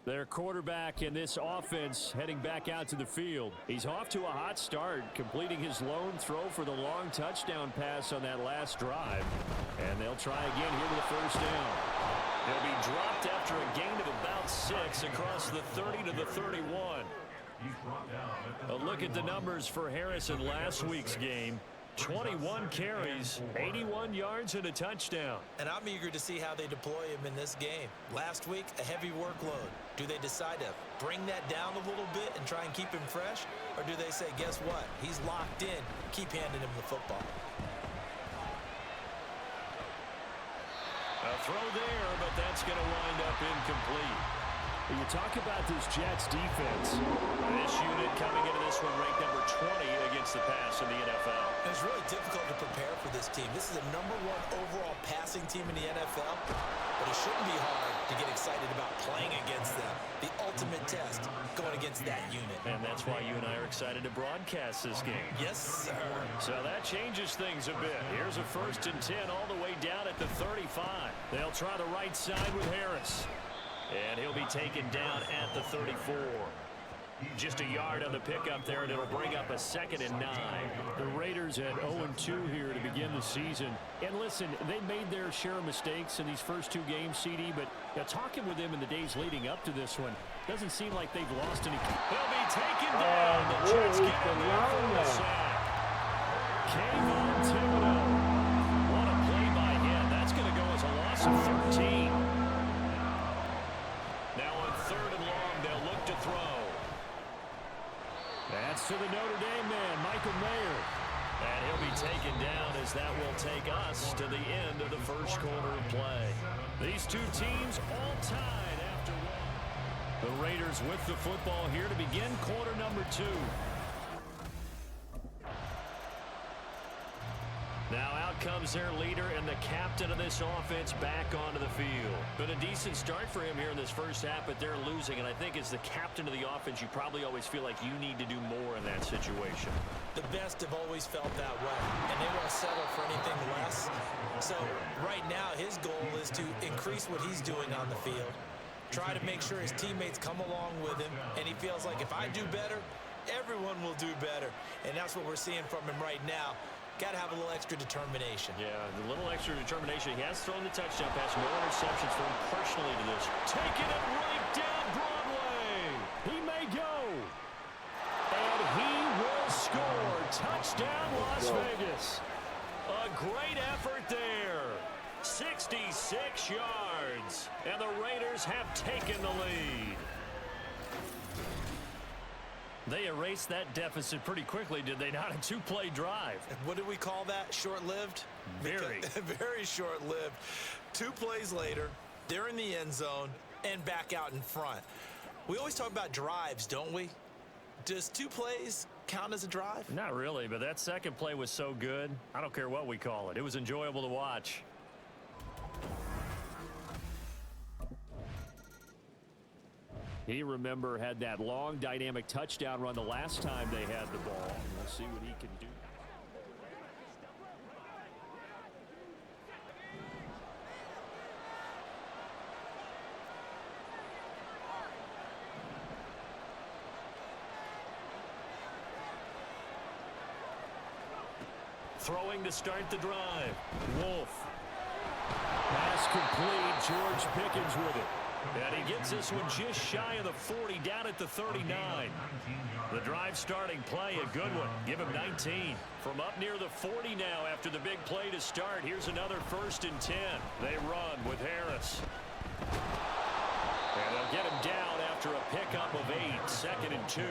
Their quarterback in this offense heading back out to the field. He's off to a hot start, completing his lone throw for the long touchdown pass on that last drive. And they'll try again here with the first down. They'll be dropped after a gain of about 6 across the 30 to the 31. A look at the numbers for Harris in last week's game. 21 carries, 81 yards, and a touchdown. And I'm eager to see how they deploy him in this game. Last week, a heavy workload. Do they decide to bring that down a little bit and try and keep him fresh? Or do they say, guess what? He's locked in. Keep handing him the football. A throw there, but that's going to wind up incomplete. When you talk about this Jets defense, this unit coming into this one ranked number 20 against the pass in the NFL. It's really difficult to prepare for this team. This is the #1 overall passing team in the NFL, but it shouldn't be hard to get excited about playing against them. The ultimate test going against that unit. And that's why you and I are excited to broadcast this game. Yes, sir. So that changes things a bit. Here's a 1st and 10 all the way down at the 35. They'll try the right side with Harris. And he'll be taken down at the 34. Just a yard on the pickup there, and it'll bring up a 2nd and 9. The Raiders at 0-2 here to begin the season. And listen, they made their share of mistakes in these first 2 games, CD, but talking with them in the days leading up to this one, doesn't seem like they've lost any. He'll be taken down. The Jets get him there for the sack. Kayvon Thibodeau. What a play by him. That's going to go as a loss of 13. Now on 3rd and long, they'll look to throw. That's to the Notre Dame man, Michael Mayer. And he'll be taken down as that will take us to the end of the first quarter of play. These 2 teams all tied after 1. The Raiders with the football here to begin quarter number 2. Now out comes their leader and the captain of this offense back onto the field. Been a decent start for him here in this first half, but they're losing. And I think as the captain of the offense, you probably always feel like you need to do more in that situation. The best have always felt that way, and they won't settle for anything less. So right now, his goal is to increase what he's doing on the field, try to make sure his teammates come along with him, and he feels like if I do better, everyone will do better. And that's what we're seeing from him right now. Got to have a little extra determination. Yeah, a little extra determination. He has thrown the touchdown pass. No interceptions for him personally to this. Taking it right down Broadway. He may go. And he will score. Touchdown, Las Vegas. A great effort there. 66 yards. is, and the Raiders have taken the lead. They erased that deficit pretty quickly, did they not? A two-play drive. What do we call that? Short-lived? Very. Very short-lived. 2 plays later, they're in the end zone and back out in front. We always talk about drives, don't we? Does 2 plays count as a drive? Not really, but that second play was so good. I don't care what we call it. It was enjoyable to watch. He, remember, had that long dynamic touchdown run the last time they had the ball. We'll see what he can do. Throwing to start the drive. Wolf. Pass complete. George Pickens with it. And he gets this one just shy of the 40, down at the 39. The drive starting play, a good one. Give him 19. From up near the 40 now after the big play to start. Here's another 1st and 10. They run with Harris. And they'll get him down after a pickup of 8, 2nd and 2.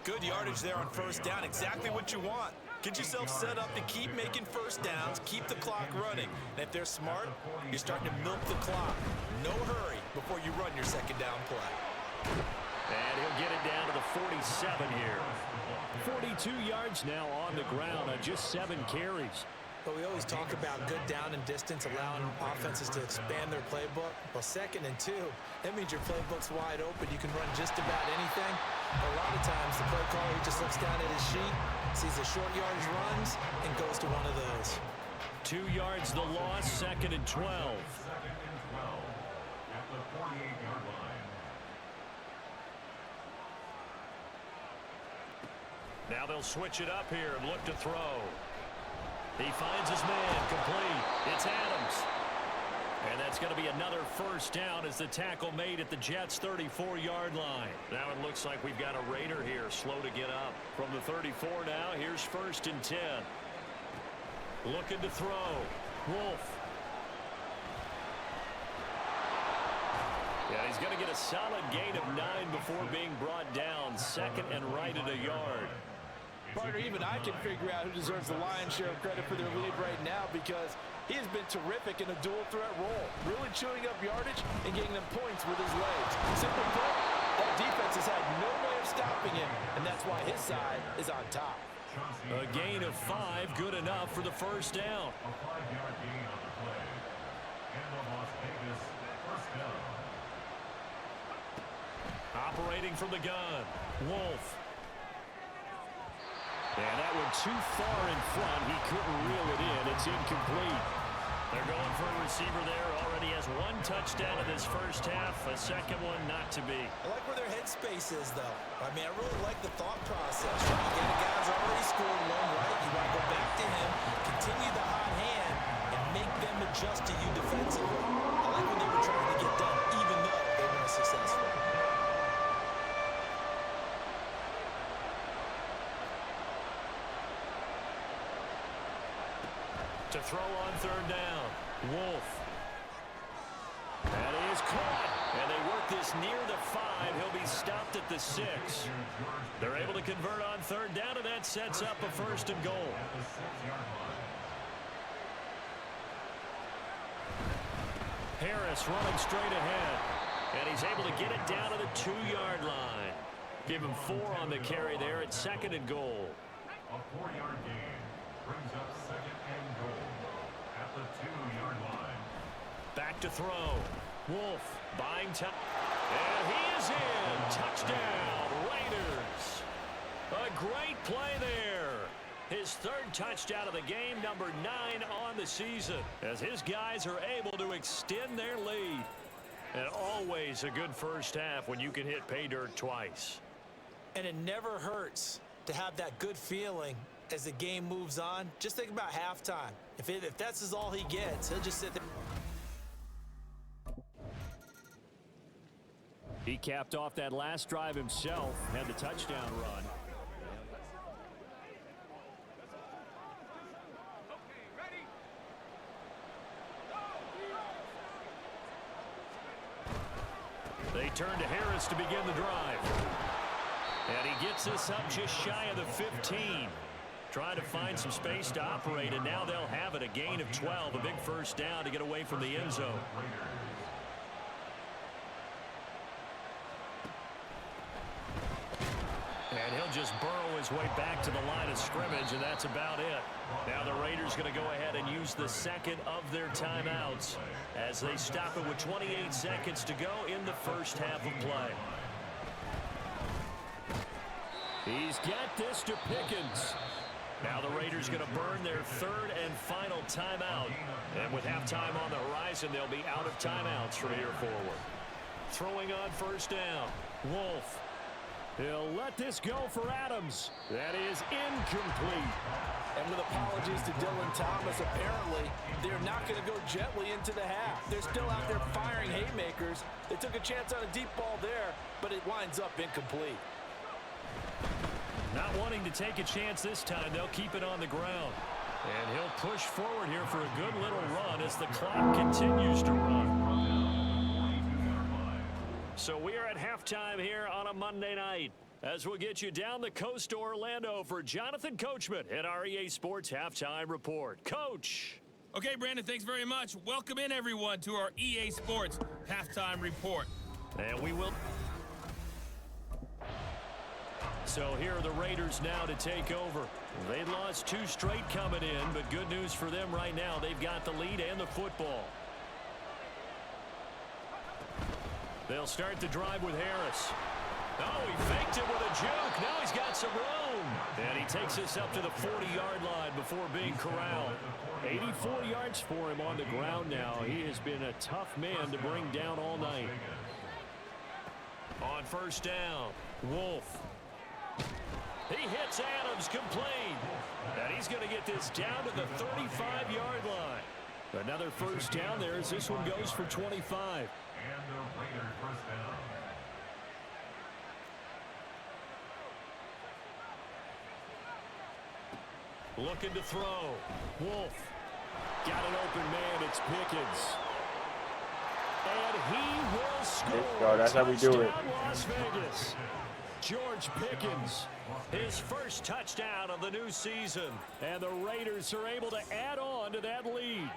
Good yardage there on 1st down. Exactly what you want. Get yourself set up to keep making 1st downs, keep the clock running. And if they're smart, you're starting to milk the clock. No hurry before you run your 2nd down play. And he'll get it down to the 47 here. 42 yards now on the ground on just 7 carries. But we always talk about good down and distance, allowing offenses to expand their playbook. Well, 2nd and 2, that means your playbook's wide open. You can run just about anything. But a lot of times, the play caller, he just looks down at his sheet, sees the short yardage runs, and goes to one of those. 2 yards the loss, 2nd and 12. 2nd and 12 at the 48-yard line. Now they'll switch it up here and look to throw. He finds his man, complete. It's Adams. And that's going to be another 1st down as the tackle made at the Jets' 34-yard line. Now it looks like we've got a Raider here slow to get up. From the 34 now, here's 1st and 10. Looking to throw. Wolf. Yeah, he's going to get a solid gain of 9 before being brought down. 2nd and right at a yard. Partner, even I can figure out who deserves the lion's share of credit for their lead right now, because he has been terrific in a dual threat role, really chewing up yardage and getting them points with his legs. Simply put, that defense has had no way of stopping him, and that's why his side is on top. A gain of 5, good enough for the 1st down. A 5-yard gain on the play. And the Las Vegas 1st down. Operating from the gun, Wolf. And that one too far in front. He couldn't reel it in. It's incomplete. They're going for a receiver there. Already has 1 touchdown in this 1st half. A 2nd one not to be. I like where their headspace is, though. I mean, I really like the thought process. Trying to get a guy who's already scored one, right? You want to go back to him, continue the hot hand, and make them adjust to you defensively. I like what they were trying to get done, even though they weren't successful. To throw on 3rd down, Wolf. And he is caught. And they work this near the 5. He'll be stopped at the 6. They're able to convert on 3rd down, and that sets up a 1st and goal. Harris running straight ahead. And he's able to get it down to the 2-yard line. Give him 4 on the carry there at 2nd and goal. A 4-yard gain brings up 2nd and goal at the 2-yard line. Back to throw. Wolf buying time. And he is in. Touchdown, Raiders. A great play there. His 3rd touchdown of the game, number 9 on the season, as his guys are able to extend their lead. And always a good 1st half when you can hit pay dirt twice. And it never hurts to have that good feeling as the game moves on. Just think about halftime. If that's all he gets, he'll just sit there. He capped off that last drive himself, had the touchdown run. Okay, ready? They turn to Harris to begin the drive. And he gets this up just shy of the 15. Trying to find some space to operate, and now they'll have it. A gain of 12, a big first down to get away from the end zone. And he'll just burrow his way back to the line of scrimmage, and that's about it. Now the Raiders going to go ahead and use the second of their timeouts as they stop it with 28 seconds to go in the first half of play. He's got this to Pickens. Now the Raiders going to burn their third and final timeout. And with halftime on the horizon, they'll be out of timeouts from here forward. Throwing on first down, Wolf. He'll let this go for Adams. That is incomplete. And with apologies to Dylan Thomas, apparently they're not going to go gently into the half. They're still out there firing haymakers. They took a chance on a deep ball there, but it winds up incomplete. Not wanting to take a chance this time, they'll keep it on the ground. And he'll push forward here for a good little run as the clock continues to run. So we are at halftime here on a Monday night as we'll get you down the coast to Orlando for Jonathan Coachman at our EA Sports Halftime Report. Coach. Okay, Brandon, thanks very much. Welcome in, everyone, to our EA Sports Halftime Report. And we will... So here are the Raiders now to take over. They lost 2 straight coming in, but good news for them right now. They've got the lead and the football. They'll start the drive with Harris. Oh, he faked it with a juke. Now he's got some room. And he takes this up to the 40-yard line before being corralled. 84 yards for him on the ground now. He has been a tough man to bring down all night. On first down, Wolf. He hits Adams complete. And he's going to get this down to the 35-yard line. Another first down there as this one goes for 25. And the Raiders first down. Looking to throw. Wolf. Got an open man. It's Pickens. And he will score. That's how we do it. Las Vegas. George Pickens. His first touchdown of the new season. And the Raiders are able to add on to that lead.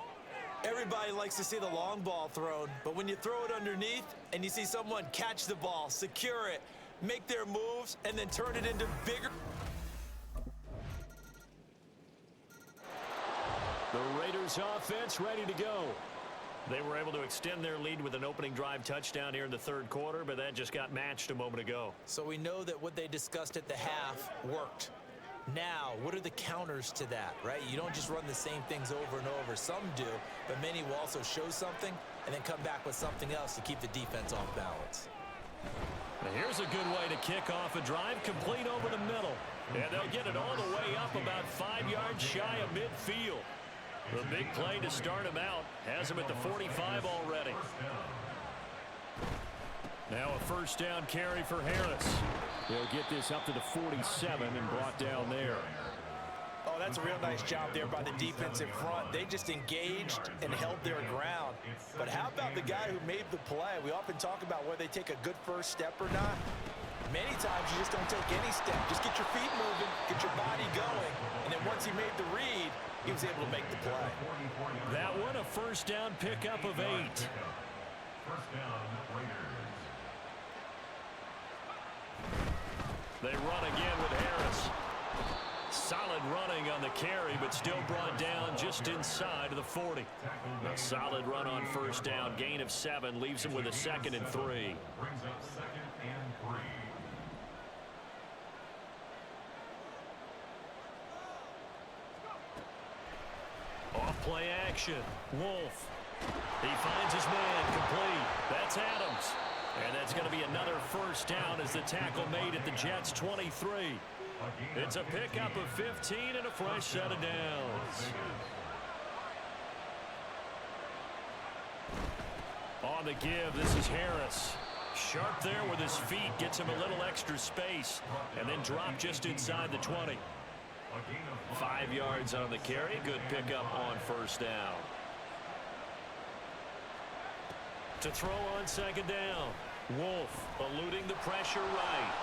Everybody likes to see the long ball thrown, but when you throw it underneath and you see someone catch the ball, secure it, make their moves, and then turn it into bigger... The Raiders offense ready to go. They were able to extend their lead with an opening drive touchdown here in the third quarter, but that just got matched a moment ago. So we know that what they discussed at the half worked. Now, what are the counters to that, right? You don't just run the same things over and over. Some do, but many will also show something and then come back with something else to keep the defense off balance. Now here's a good way to kick off a drive, complete over the middle. And they'll get it all the way up about 5 yards shy of midfield. The big play to start him out has him at the 45 already. Now a first down carry for Harris. He'll get this up to the 47 and brought down there. Oh, that's a real nice job there by the defense in front. They just engaged and held their ground. But how about the guy who made the play? We often talk about whether they take a good first step or not. Many times you just don't take any step. Just get your feet moving, get your body going, and then once he made the read, he was able to make the play. That one a first down pickup of 8. First down, Raiders. They run again with Harris. Solid running on the carry, but still brought down just inside of the 40. A solid run on first down. Gain of 7 leaves him with a 2nd and 3. Brings up 2nd and 3. Off play action. Wolf. He finds his man complete. That's Adams. And that's going to be another first down as the tackle made at the Jets' 23. It's a pickup of 15 and a fresh set of downs. On the give, this is Harris. Sharp there with his feet. Gets him a little extra space. And then drop just inside the 20. 5 yards on the carry. Good pickup on first down. To throw on second down. Wolf eluding the pressure right.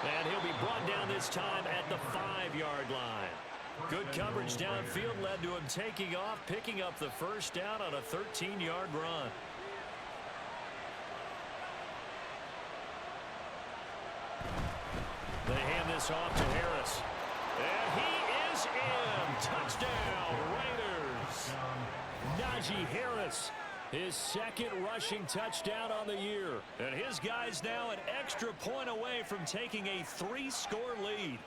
And he'll be brought down this time at the 5-yard line. Good coverage downfield led to him taking off, picking up the first down on a 13-yard run. They hand this off to Harris. And he is in. Touchdown, Raiders. Najee Harris, his second rushing touchdown on the year. And his guys now an extra point away from taking a 3-score lead.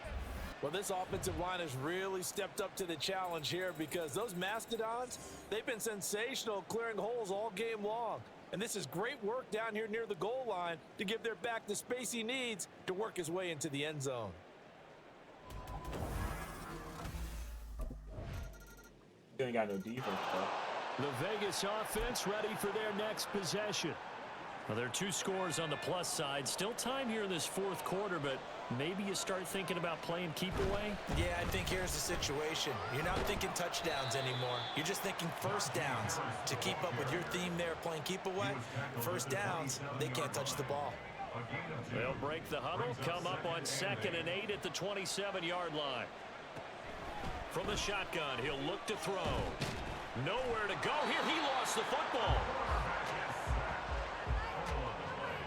Well, this offensive line has really stepped up to the challenge here because those Mastodons, they've been sensational clearing holes all game long. And this is great work down here near the goal line to give their back the space he needs to work his way into the end zone. They ain't got no defense, though. The Vegas offense ready for their next possession. Well, there are 2 scores on the plus side. Still time here in this fourth quarter, but maybe you start thinking about playing keep away? Yeah, I think here's the situation. You're not thinking touchdowns anymore. You're just thinking first downs. To keep up with your theme there, playing keep away, first downs, they can't touch the ball. They'll break the huddle, come up on 2nd and 8 at the 27-yard line. From the shotgun, he'll look to throw. Nowhere to go here. He lost the football.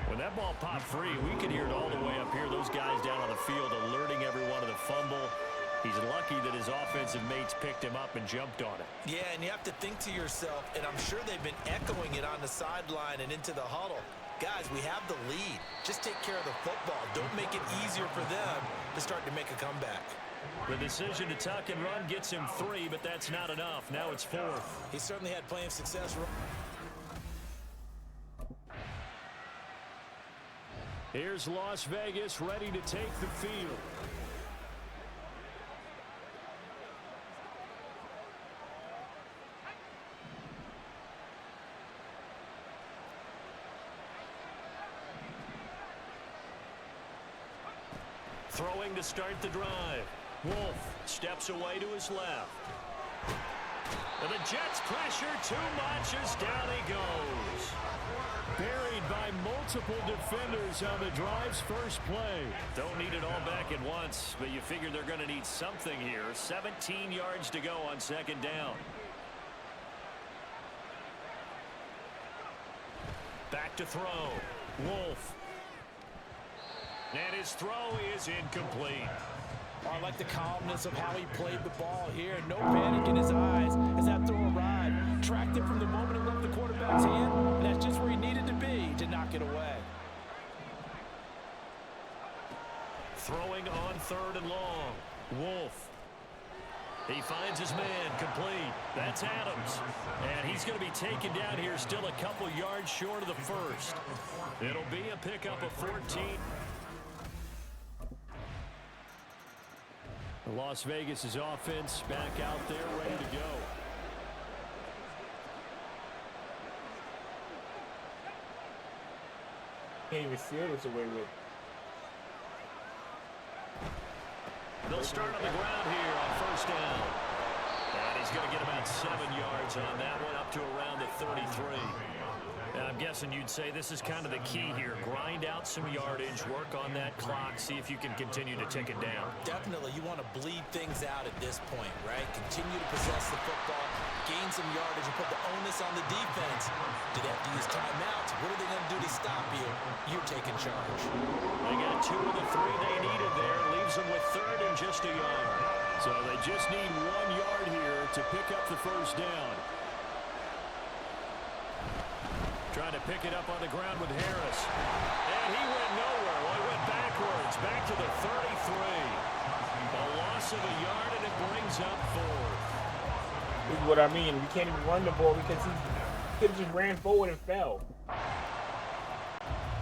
When that ball popped free, we could hear it all the way up here. Those guys down on the field alerting everyone of the fumble. He's lucky that his offensive mates picked him up and jumped on it. Yeah, and you have to think to yourself, and I'm sure they've been echoing it on the sideline and into the huddle. Guys, we have the lead. Just take care of the football. Don't make it easier for them to start to make a comeback. The decision to tuck and run gets him 3, but that's not enough. Now it's 4th. He certainly had plenty of success. Here's Las Vegas ready to take the field. Throwing to start the drive. Wolf steps away to his left. And the Jets pressure too much as down he goes. Buried by multiple defenders on the drive's first play. Don't need it all back at once, but you figure they're going to need something here. 17 yards to go on 2nd down. Back to throw. Wolf. And his throw is incomplete. I like the calmness of how he played the ball here. No panic in his eyes as that throw arrived. Tracked it from the moment it left the quarterback's hand, and that's just where he needed to be to knock it away. Throwing on 3rd and long. Wolf. He finds his man complete. That's Adams. And he's going to be taken down here still a couple yards short of the first. It'll be a pickup of 14. Las Vegas' offense back out there ready to go. Can't even seal this away with. They'll start on the ground here on 1st down. And he's going to get about 7 yards on that one, up to around the 33. And I'm guessing you'd say this is kind of the key here. Grind out some yardage, work on that clock, see if you can continue to tick it down. Definitely, you want to bleed things out at this point, right? Continue to possess the football, gain some yardage, and put the onus on the defense. Do they have to use timeouts? What are they going to do to stop you? You're taking charge. They got 2 of the 3 they needed there. Leaves them with 3rd and just a yard. So they just need 1 yard here to pick up the first down. Trying to pick it up on the ground with Harris. And he went nowhere. Well, he went backwards. Back to the 33. A loss of a yard, and it brings up 4th. This is what I mean. We can't even run the ball because he could have just ran forward and fell.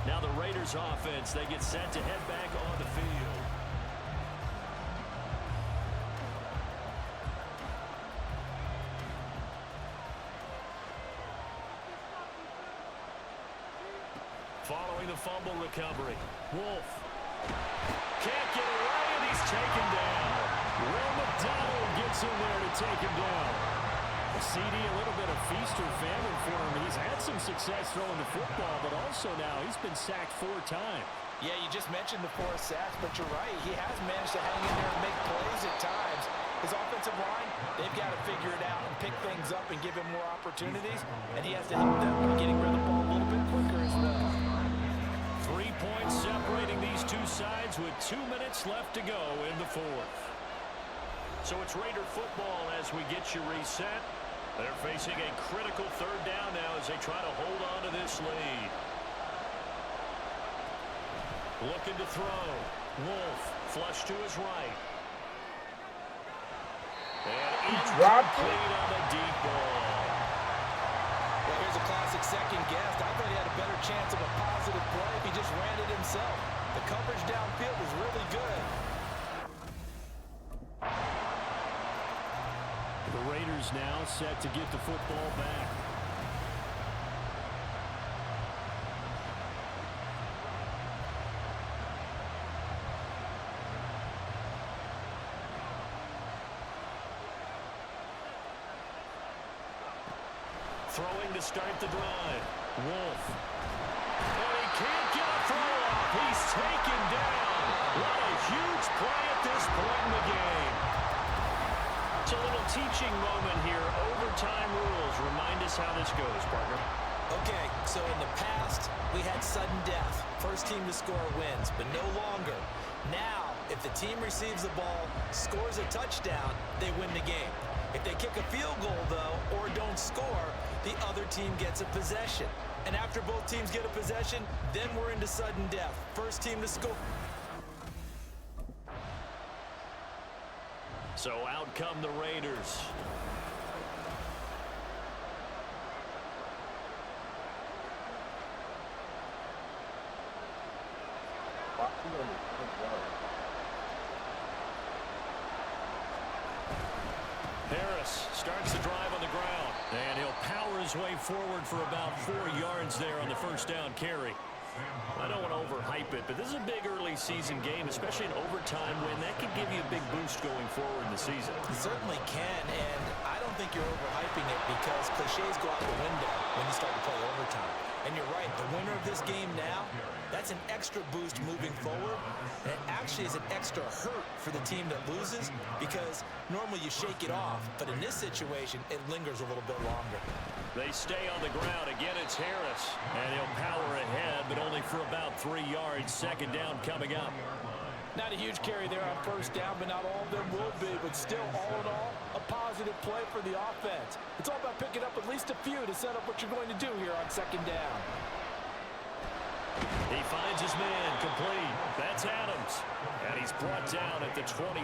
Now the Raiders offense, they get set to head back on the field. Following the fumble recovery. Wolf can't get away, and he's taken down. Will McDonald gets in there to take him down. The CD, a little bit of feast or famine for him. He's had some some success throwing the football, but also now he's been sacked 4 times. Yeah, you just mentioned the 4 sacks, but you're right. He has managed to hang in there and make plays at times. His offensive line, they've got to figure it out and pick things up and give him more opportunities, and he has to help them by getting rid of the ball a little bit quicker as well. 3 points separating these two sides with 2 minutes left to go in the 4th. So it's Raider football as we get you reset. They're facing a critical 3rd down now as they try to hold on to this lead. Looking to throw. Wolf, flush to his right. And incomplete on the deep ball. Well, here's a classic second guess. I thought he had a better chance of a positive play if he just ran it himself. The coverage downfield was really good. The Raiders now set to get the football back. Throwing to start the drive. Wolf. And he can't get a throw off. He's taken down. What a huge play at this point in the game. It's a little teaching moment here. Overtime rules. Remind us how this goes, partner. Okay, so in the past, we had sudden death. First team to score wins, but no longer. Now, if the team receives the ball, scores a touchdown, they win the game. If they kick a field goal, though, or don't score, the other team gets a possession. And after both teams get a possession, then we're into sudden death. First team to score. So out come the Raiders. Harris starts the drive on the ground, and he'll power his way forward for about 4 yards there on the first down carry. I don't want to overhype it, but this is a big early season game, especially an overtime win. That could give you a big boost going forward in the season. It certainly can, and I don't think you're overhyping it because cliches go out the window when you start to play overtime. And you're right, the winner of this game now, that's an extra boost moving forward. And it actually is an extra hurt for the team that loses because normally you shake it off, but in this situation, it lingers a little bit longer. They stay on the ground. Again, it's Harris. And he'll power ahead, but only for about 3 yards. Second down coming up. Not a huge carry there on first down, but not all of them will be. But still, all in all, a positive play for the offense. It's all about picking up at least a few to set up what you're going to do here on second down. He finds his man complete. That's Adams. And he's brought down at the 24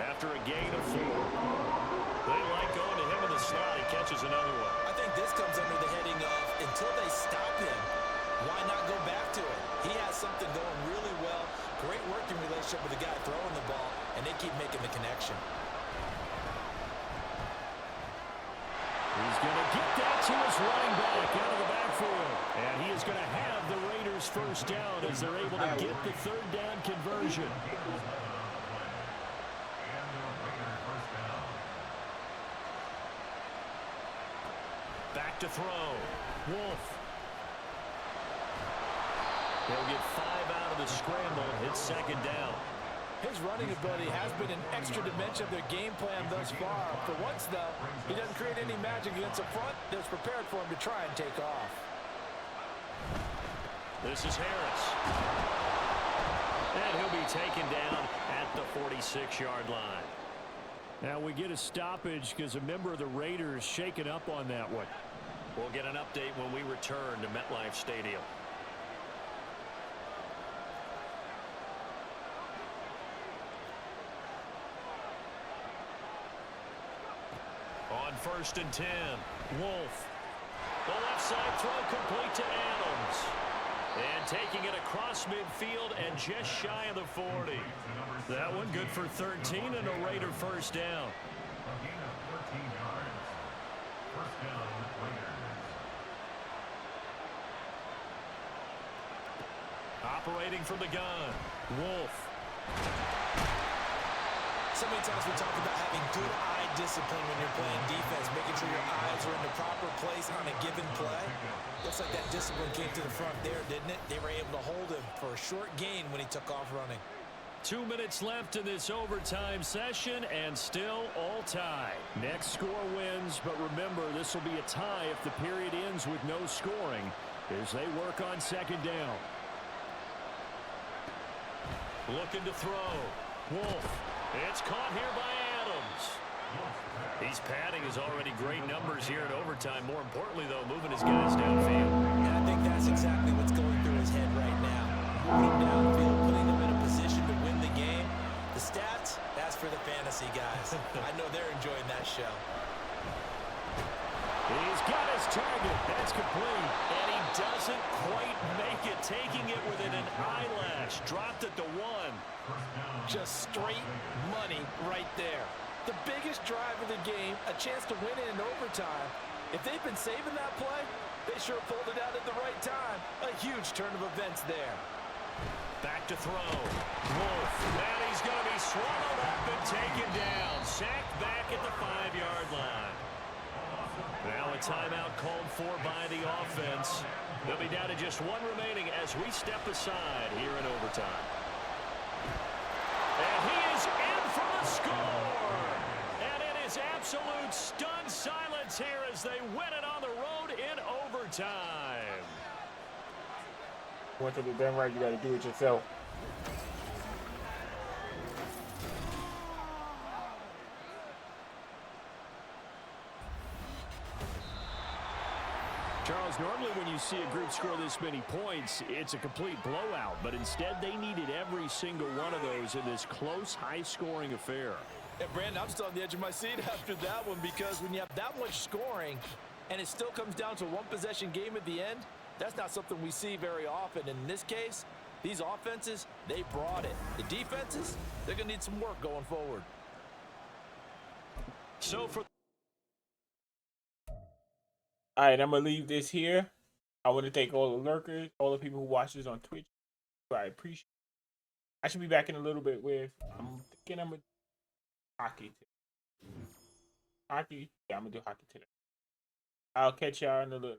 after a gain of 4. They like going to him in the slot. He catches another one. I think this comes under the heading of until they stop him, why not go back to it? He has something going really well. Great working relationship with the guy throwing the ball, and they keep making the connection. He's going to get that to his running back out of the backfield. And he is going to have the Raiders first down as they're able to get the third down conversion. Back to throw. Wolf. They'll get 5 out of the scramble. It's second down. His running ability has been an extra dimension of their game plan thus far. For once, though, he doesn't create any magic against the front that's prepared for him to try and take off. This is Harris. And he'll be taken down at the 46-yard line. Now we get a stoppage because a member of the Raiders shaken up on that one. We'll get an update when we return to MetLife Stadium. On 1st and 10, Wolf. The left side throw complete to Adams. And taking it across midfield and just shy of the 40. That one good for 13 and a Raider first down. Operating from the gun, Wolf. So many times we talk about having good eye discipline when you're playing defense, making sure your eyes are in the proper place on a given play. Looks like that discipline came to the front there, didn't it? They were able to hold him for a short gain when he took off running. 2 minutes left in this overtime session, and still all tie. Next score wins, but remember, this will be a tie if the period ends with no scoring as they work on second down. Looking to throw. Wolf. It's caught here by Adams. He's padding his already great numbers here in overtime. More importantly, though, moving his guys downfield. And I think that's exactly what's going through his head right now. Moving them downfield, putting them in a position to win the game. The stats, that's for the fantasy guys. I know they're enjoying that show. He's got his target. That's complete. And he doesn't quite make it, taking it within an eyelash. Dropped it to 1. Just straight money right there. The biggest drive of the game, a chance to win it in overtime. If they've been saving that play, they sure pulled it out at the right time. A huge turn of events there. Back to throw. Wolf. And he's going to be swallowed up and taken down. Sacked back at the 5-yard line. Now a timeout called for by the offense. They'll be down to just 1 remaining as we step aside here in overtime. And he is in for the score. And it is absolute stunned silence here as they win it on the road in overtime. Once it's done right, you got to do it yourself. Charles, normally when you see a group score this many points, it's a complete blowout. But instead, they needed every single one of those in this close, high-scoring affair. Yeah, Brandon, I'm still on the edge of my seat after that one because when you have that much scoring and it still comes down to a one-possession game at the end, that's not something we see very often. In this case, these offenses, they brought it. The defenses, they're going to need some work going forward. So for All right, I'm going to leave this here. I want to thank all the lurkers, all the people who watch this on Twitch. I appreciate it. I should be back in a little bit with, I'm thinking I'm going to do hockey today. Hockey? Yeah, I'm going to do hockey today. I'll catch y'all in a little.